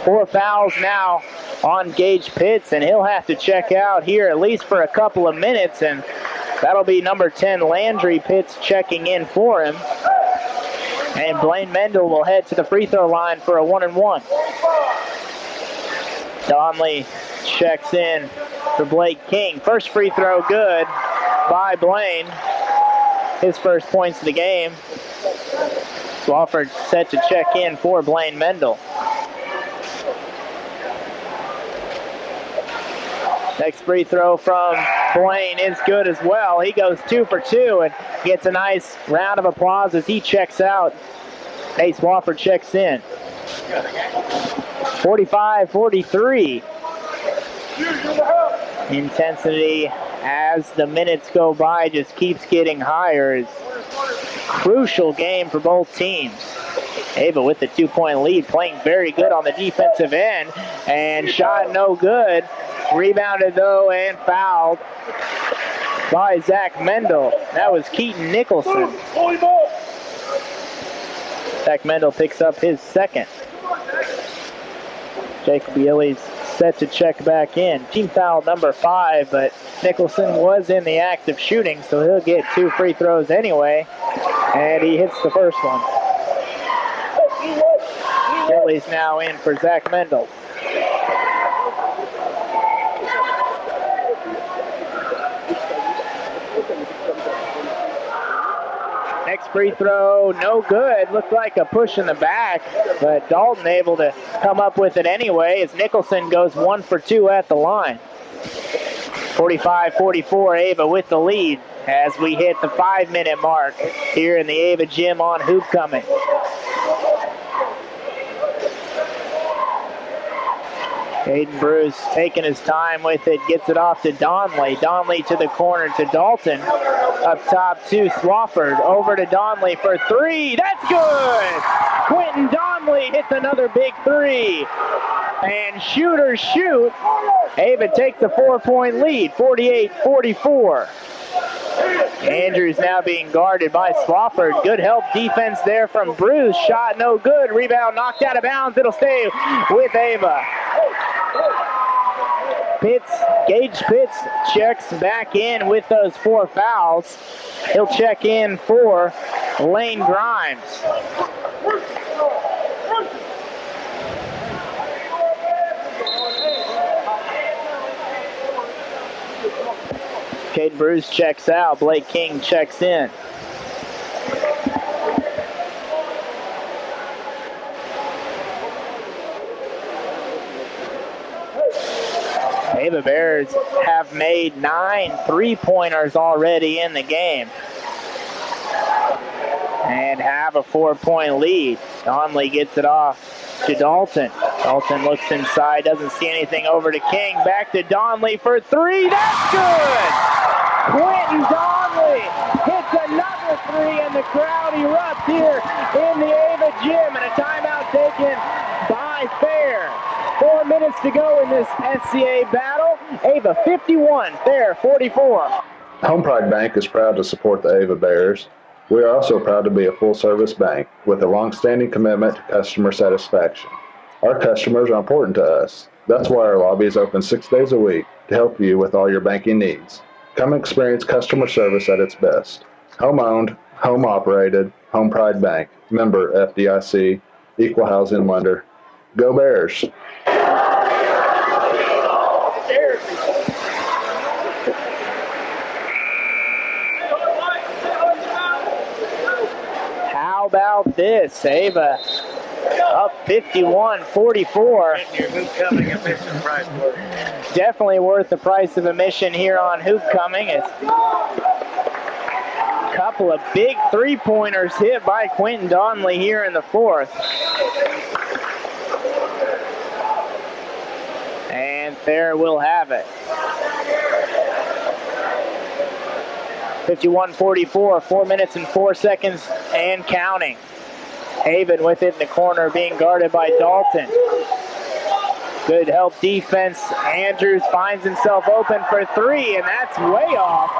4 fouls now on Gage Pitts, and he'll have to check out here at least for a couple of minutes, and that'll be number 10, Landry Pitts, checking in for him. And Blaine Mendel will head to the free throw line for a 1-and-1. Donnelly checks in for Blake King. First free throw good by Blaine. His first points of the game. Swafford set to check in for Blaine Mendel. Next free throw from Blaine is good as well. He goes 2 for 2 and gets a nice round of applause as he checks out. Nate Swafford checks in. 45-43. Intensity as the minutes go by just keeps getting higher. It's a crucial game for both teams. Ava with the 2-point lead, playing very good on the defensive end, and shot no good. Rebounded though and fouled by Zach Mendel. That was Keaton Nicholson. Zach Mendel picks up his 2nd. Jacob Yillies set to check back in. Team foul number 5, but Nicholson was in the act of shooting, so he'll get 2 free throws anyway, and he hits the first one. Yillies now in for Zach Mendel. Next free throw, no good. Looked like a push in the back, but Dalton able to come up with it anyway as Nicholson goes 1 for 2 at the line. 45-44, Ava with the lead as we hit the 5-minute mark here in the Ava Gym on Hoopcoming. Caden Bruce taking his time with it, gets it off to Donley. Donley to the corner to Dalton. Up top to Swafford. Over to Donley for 3. That's good! Quentin Donley hits another big 3. And shooters shoot. Ava takes a 4-point lead, 48-44. Andrews now being guarded by Swafford. Good help defense there from Bruce. Shot no good. Rebound knocked out of bounds. It'll stay with Ava. Gage Pitts checks back in with those 4 fouls. He'll check in for Lane Grimes. Caden Bruce checks out. Blake King checks in. Ava Bears have made 9 3-pointers already in the game and have a 4-point lead. Donley gets it off to Dalton. Dalton looks inside, doesn't see anything, over to King. Back to Donley for 3. That's good! Quentin Donley hits another 3, and the crowd erupts here in the Ava Gym, and a timeout taken by Thayer. 4 minutes to go in this SCA battle. Ava 51, Thayer 44. Home Pride Bank is proud to support the Ava Bears. We are also proud to be a full-service bank with a long-standing commitment to customer satisfaction. Our customers are important to us. That's why our lobby is open 6 days a week to help you with all your banking needs. Come experience customer service at its best. Home-owned, home-operated, Home Pride Bank. Member FDIC, Equal Housing Lender. Go Bears! How about this? Ava up 51-44. Definitely worth the price of admission here on Hoopcoming. It's a couple of big 3-pointers hit by Quentin Donley here in the 4th. And Thayer will have it. 51-44, 4 minutes and 4 seconds and counting. Haven with it in the corner, being guarded by Dalton. Good help defense. Andrews finds himself open for 3, and that's way off.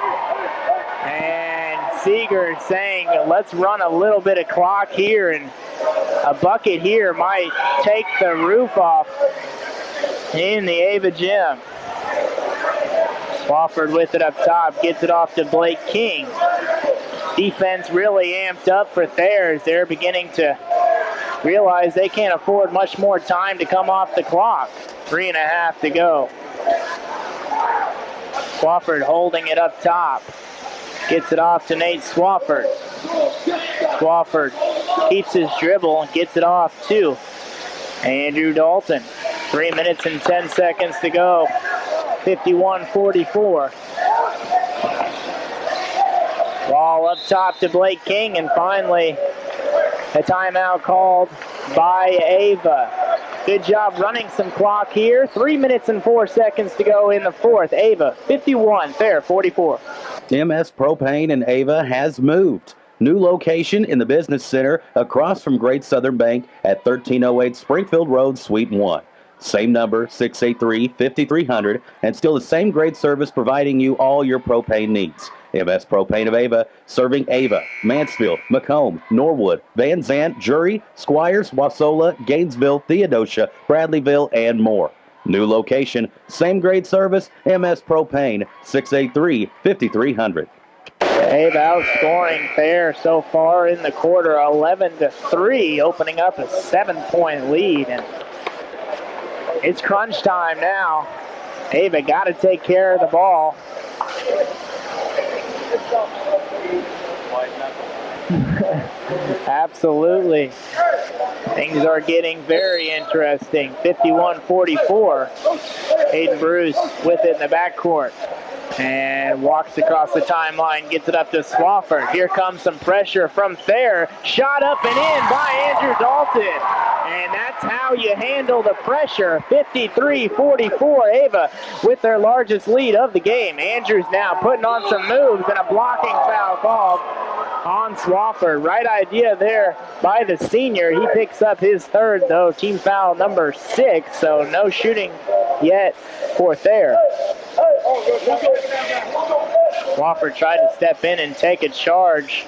And Seeger saying, let's run a little bit of clock here, and a bucket here might take the roof off in the Ava Gym. Swafford with it up top, gets it off to Blake King. Defense really amped up for Thayer. They're beginning to realize they can't afford much more time to come off the clock. 3.5 to go. Swafford holding it up top. Gets it off to Nate Swafford. Swafford keeps his dribble and gets it off to Andrew Dalton. 3 minutes and 10 seconds to go. 51-44. Ball up top to Blake King, and finally a timeout called by Ava. Good job running some clock here. 3 minutes and 4 seconds to go in the 4th. Ava 51, Thayer 44. MS Propane in Ava has moved. New location in the Business Center across from Great Southern Bank at 1308 Springfield Road, Suite 1. Same number, 683-5300, and still the same great service providing you all your propane needs. MS Propane of Ava, serving Ava, Mansfield, Macomb, Norwood, Van Zant, Drury, Squires, Wasola, Gainesville, Theodosia, Bradleyville, and more. New location, same great service, MS Propane, 683-5300. Ava outscoring Thayer so far in the quarter, 11-3, opening up a 7-point lead. And it's crunch time now. Ava got to take care of the ball. Absolutely. Things are getting very interesting. 51-44. Hayden Bruce with it in the backcourt. And walks across the timeline, gets it up to Swafford. Here comes some pressure from Thayer. Shot up and in by Andrew Dalton. And that's how you handle the pressure. 53-44, Ava with their largest lead of the game. Andrews now putting on some moves and a blocking foul called on Swafford. Right idea there by the senior. He picks up his third, though, team foul number 6, so no shooting yet for Thayer. Swafford tried to step in and take a charge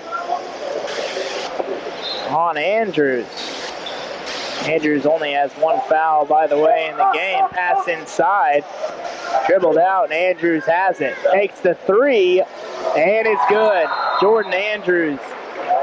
on Andrews. Andrews only has one foul, by the way, in the game. Pass inside, dribbled out, and Andrews has it. Takes the three, and it's good. Jordan Andrews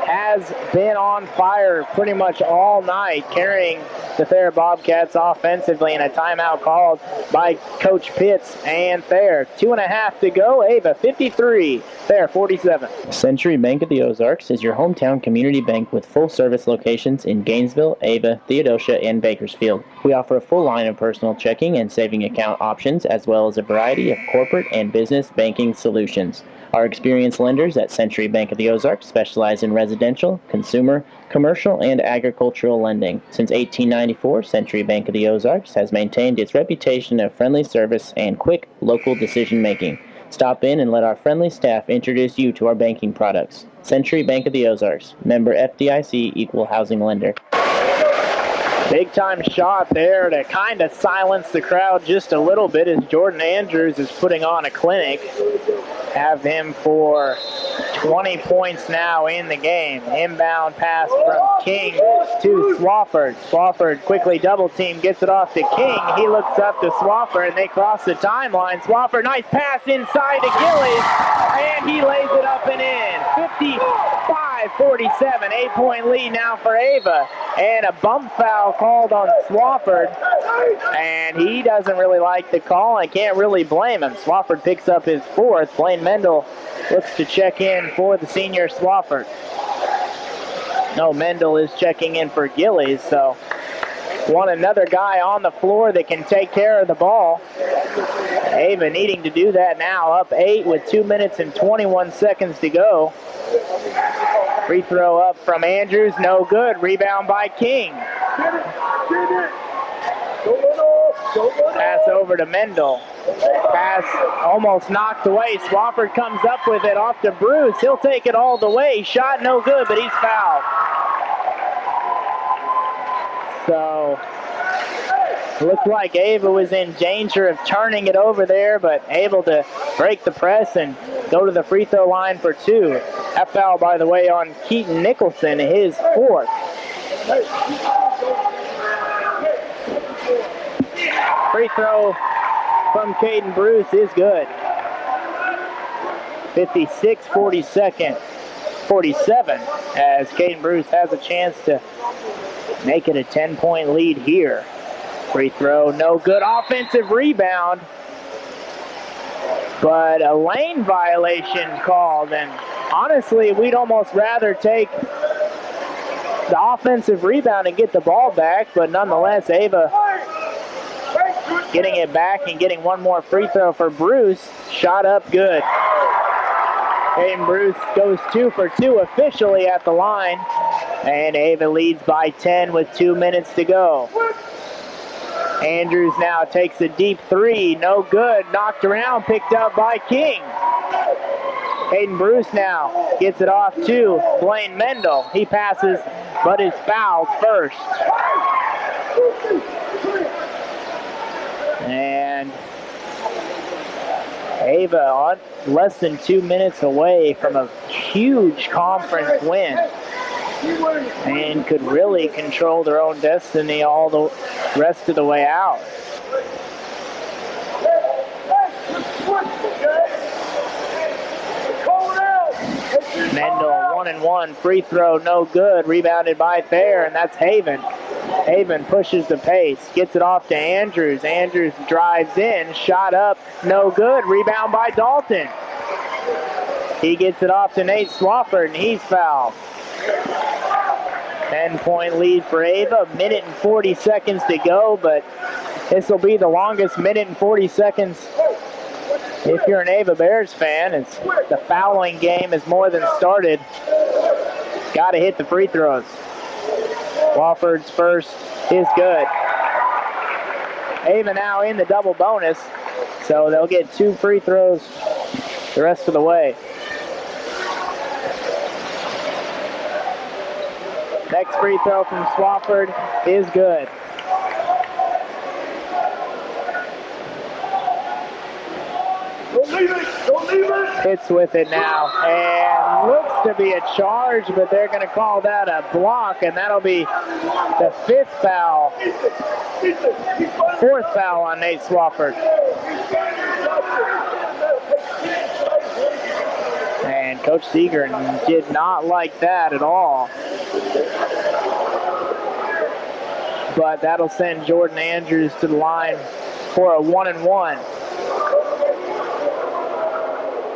has been on fire pretty much all night, carrying the Thayer Bobcats offensively, and a timeout called by Coach Pitts and Thayer. 2.5 to go. Ava 53, Thayer 47. Century Bank of the Ozarks is your hometown community bank with full-service locations in Gainesville, Ava, Theodosia, and Bakersfield. We offer a full line of personal checking and saving account options, as well as a variety of corporate and business banking solutions. Our experienced lenders at Century Bank of the Ozarks specialize in residential, consumer, commercial, and agricultural lending. Since 1894, Century Bank of the Ozarks has maintained its reputation of friendly service and quick local decision-making. Stop in and let our friendly staff introduce you to our banking products. Century Bank of the Ozarks, member FDIC, equal housing lender. Big time shot there to kind of silence the crowd just a little bit as Jordan Andrews is putting on a clinic. Have him for 20 points now in the game. Inbound pass from King to Swafford. Swafford quickly double team, gets it off to King. He looks up to Swafford and they cross the timeline. Swafford, nice pass inside to Gillies, and he lays it up and in. 55-47, 8-point lead now for Ava. And a bump foul called on Swafford, and he doesn't really like the call. I can't really blame him. Swafford picks up his fourth. Blaine Mendel looks to check in for the senior Swafford. No, Mendel is checking in for Gillies, so want another guy on the floor that can take care of the ball. Ava needing to do that now, up 8 with 2 minutes and 21 seconds to go. Free throw up from Andrews, no good. Rebound by King. Pass over to Mendel. Pass almost knocked away. Swafford comes up with it off to Bruce. He'll take it all the way. Shot no good, but he's fouled. So, looked like Ava was in danger of turning it over there, but able to break the press and go to the free throw line for 2. That foul, by the way, on Keaton Nicholson, his 4th. Free throw from Caden Bruce is good. 56-47 as Caden Bruce has a chance to make it a 10-point lead here. Free throw, no good. Offensive rebound, but a lane violation called, and honestly, we'd almost rather take the offensive rebound and get the ball back, but nonetheless, Ava getting it back and getting one more free throw for Bruce. Shot up good. And Bruce goes 2 for 2 officially at the line, and Ava leads by 10 with 2 minutes to go. Andrews now takes a deep 3, no good, knocked around, picked up by King. Hayden Bruce now gets it off to Blaine Mendel. He passes, but is fouled first. And Ava on less than 2 minutes away from a huge conference win and could really control their own destiny all the rest of the way out. Mendel 1-and-1, free throw, no good, rebounded by Thayer, and that's Haven. Haven pushes the pace, gets it off to Andrews. Andrews drives in, shot up, no good, rebound by Dalton. He gets it off to Nate Swafford, and he's fouled. 10-point lead for Ava, minute and 40 seconds to go, but this will be the longest minute and 40 seconds if you're an Ava Bears fan, as the fouling game is more than started. Got to hit the free throws. Wofford's first is good. Ava now in the double bonus, so they'll get 2 free throws the rest of the way. Next free throw from Swofford is good. Hits with it now, and looks to be a charge, but they're going to call that a block, and that'll be the 5th foul. 4th foul on Nate Swofford. And Coach Seeger did not like that at all. But that'll send Jordan Andrews to the line for a 1-and-1.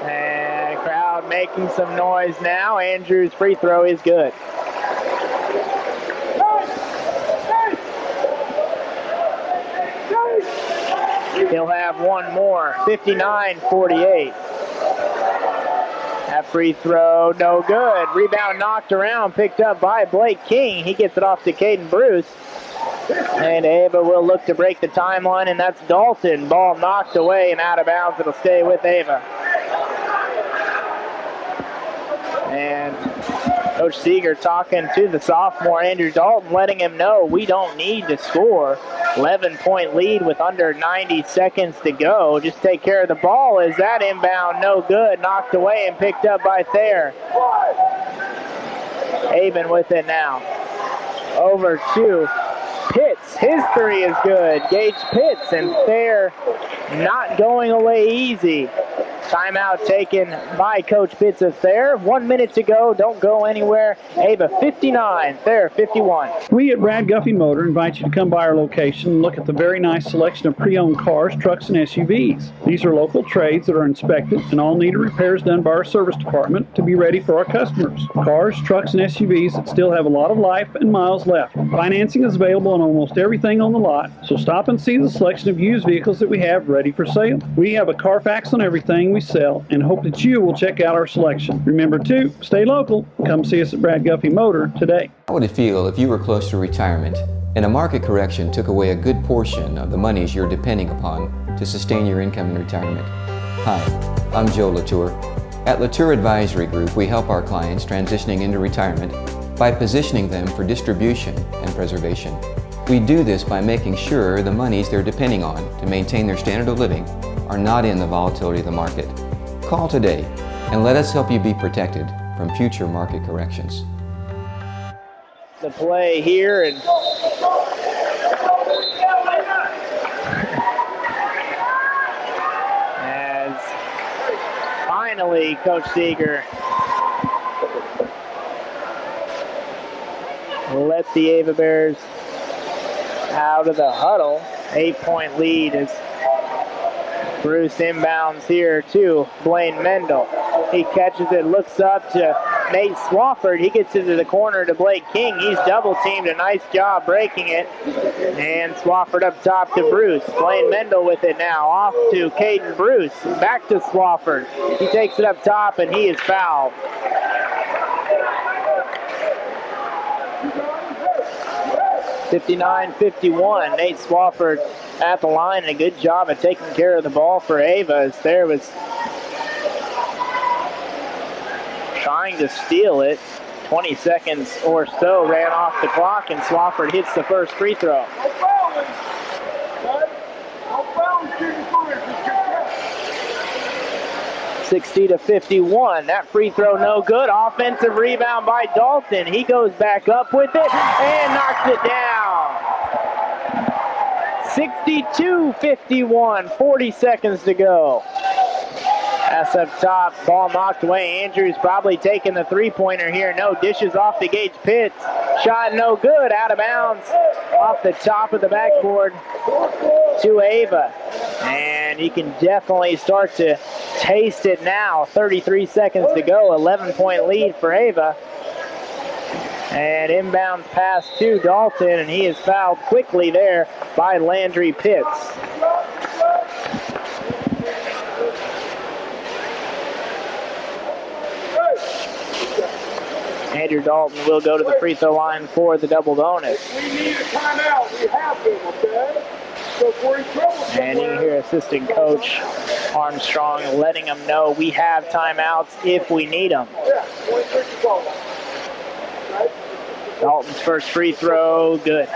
And crowd making some noise now. Andrews' free throw is good. He'll have one more. 59-48. That free throw, no good. Rebound knocked around, picked up by Blake King. He gets it off to Caden Bruce. And Ava will look to break the timeline, and that's Dalton. Ball knocked away and out of bounds. It'll stay with Ava. And Coach Seeger talking to the sophomore Andrew Dalton, letting him know we don't need to score. 11-point lead with under 90 seconds to go. Just take care of the ball. Is that inbound? No good. Knocked away and picked up by Thayer. Avon with it now. Over to Pitts. His three is good. Gage Pitts, and Thayer not going away easy. Timeout taken by Coach Pitts of Thayer. 1 minute to go. Don't go anywhere. Ava 59, Thayer 51. We at Brad Guffey Motor invite you to come by our location and look at the very nice selection of pre-owned cars, trucks, and SUVs. These are local trades that are inspected and all needed repairs done by our service department to be ready for our customers. Cars, trucks, and SUVs that still have a lot of life and miles left. Financing is available on almost everything on the lot, so stop and see the selection of used vehicles that we have ready for sale. We have a Carfax on everything we sell and hope that you will check out our selection. Remember to stay local. Come see us at Brad Guffey Motor today. How would it feel if you were close to retirement and a market correction took away a good portion of the monies you're depending upon to sustain your income in retirement? Hi, I'm Joe Latour. At Latour Advisory Group, we help our clients transitioning into retirement by positioning them for distribution and preservation. We do this by making sure the monies they're depending on to maintain their standard of living are not in the volatility of the market. Call today and let us help you be protected from future market corrections. The play here, and as finally Coach Seeger let the Ava Bears out of the huddle. 8-point lead as Bruce inbounds here to Blaine Mendel. He catches it, looks up to Nate Swofford. He gets into the corner to Blake King. He's double teamed. A nice job breaking it. And Swofford up top to Bruce. Blaine Mendel with it now. Off to Caden Bruce. Back to Swofford. He takes it up top and he is fouled. (59-51). Nate Swofford at the line, and a good job at taking care of the ball for Ava, as there was trying to steal it. 20 seconds or so ran off the clock, and Swofford hits the first free throw. (60-51). That free throw no good. Offensive rebound by Dalton. He goes back up with it and knocks it down. 62-51. 40 seconds to go. Pass up top. Ball knocked away. Andrews probably taking the three-pointer here. No, dishes off to Gage Pitts. Shot no good. Out of bounds. Off the top of the backboard to Ava. And he can definitely start to taste it now. 33 seconds to go. 11-point lead for Ava. And inbound pass to Dalton, and he is fouled quickly there by Landry Pitts. Andrew Dalton will go to the free throw line for the double bonus. We need a timeout. We have them, okay? So if we're in trouble somewhere. And you hear assistant coach Armstrong letting them know we have timeouts if we need them. Yeah, 26 ball. Right? Dalton's first free throw, good.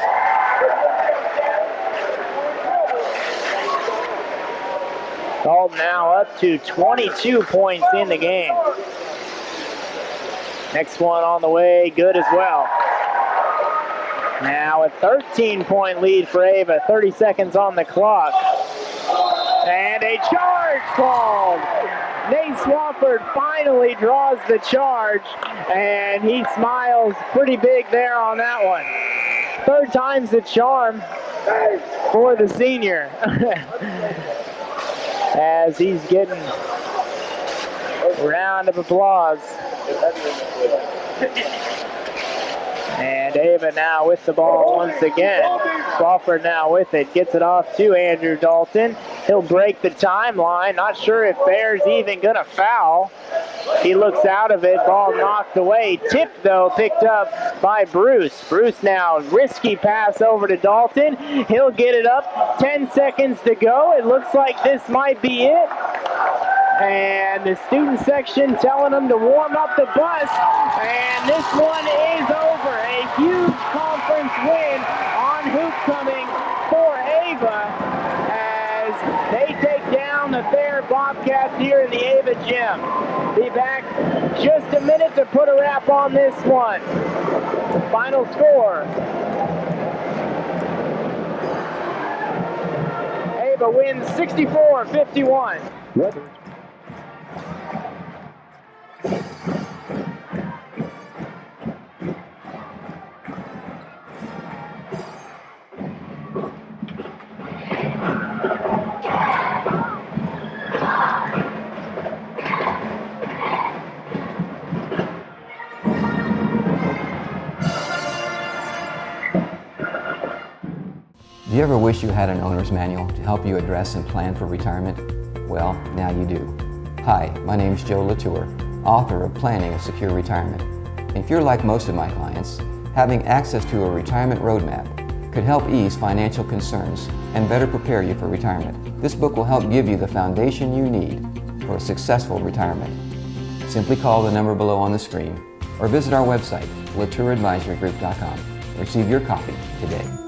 Dalton now up to 22 points in the game. Next one on the way, good as well. Now a 13-point lead for Ava, 30 seconds on the clock. And a charge called. Nate Swafford finally draws the charge, and he smiles pretty big there on that one. Third time's the charm for the senior. As he's getting a round of applause. And Ava now with the ball once again. Swafford now with it. Gets it off to Andrew Dalton. He'll break the timeline. Not sure if Bears even going to foul. He looks out of it. Ball knocked away. Tipped, though, picked up by Bruce. Bruce now, risky pass over to Dalton. He'll get it up. 10 seconds to go. It looks like this might be it. And the student section telling them to warm up the bus. And this one is over. A huge conference win on Hoopcoming for Ava as they take down the Thayer Bobcats here in the Ava gym. Be back just a minute to put a wrap on this one. Final score. Ava wins 64-51. Do you ever wish you had an owner's manual to help you address and plan for retirement? Well, now you do. Hi, my name is Joe Latour, author of Planning a Secure Retirement. And if you're like most of my clients, having access to a retirement roadmap could help ease financial concerns and better prepare you for retirement. This book will help give you the foundation you need for a successful retirement. Simply call the number below on the screen or visit our website, LatourAdvisoryGroup.com. Receive your copy today.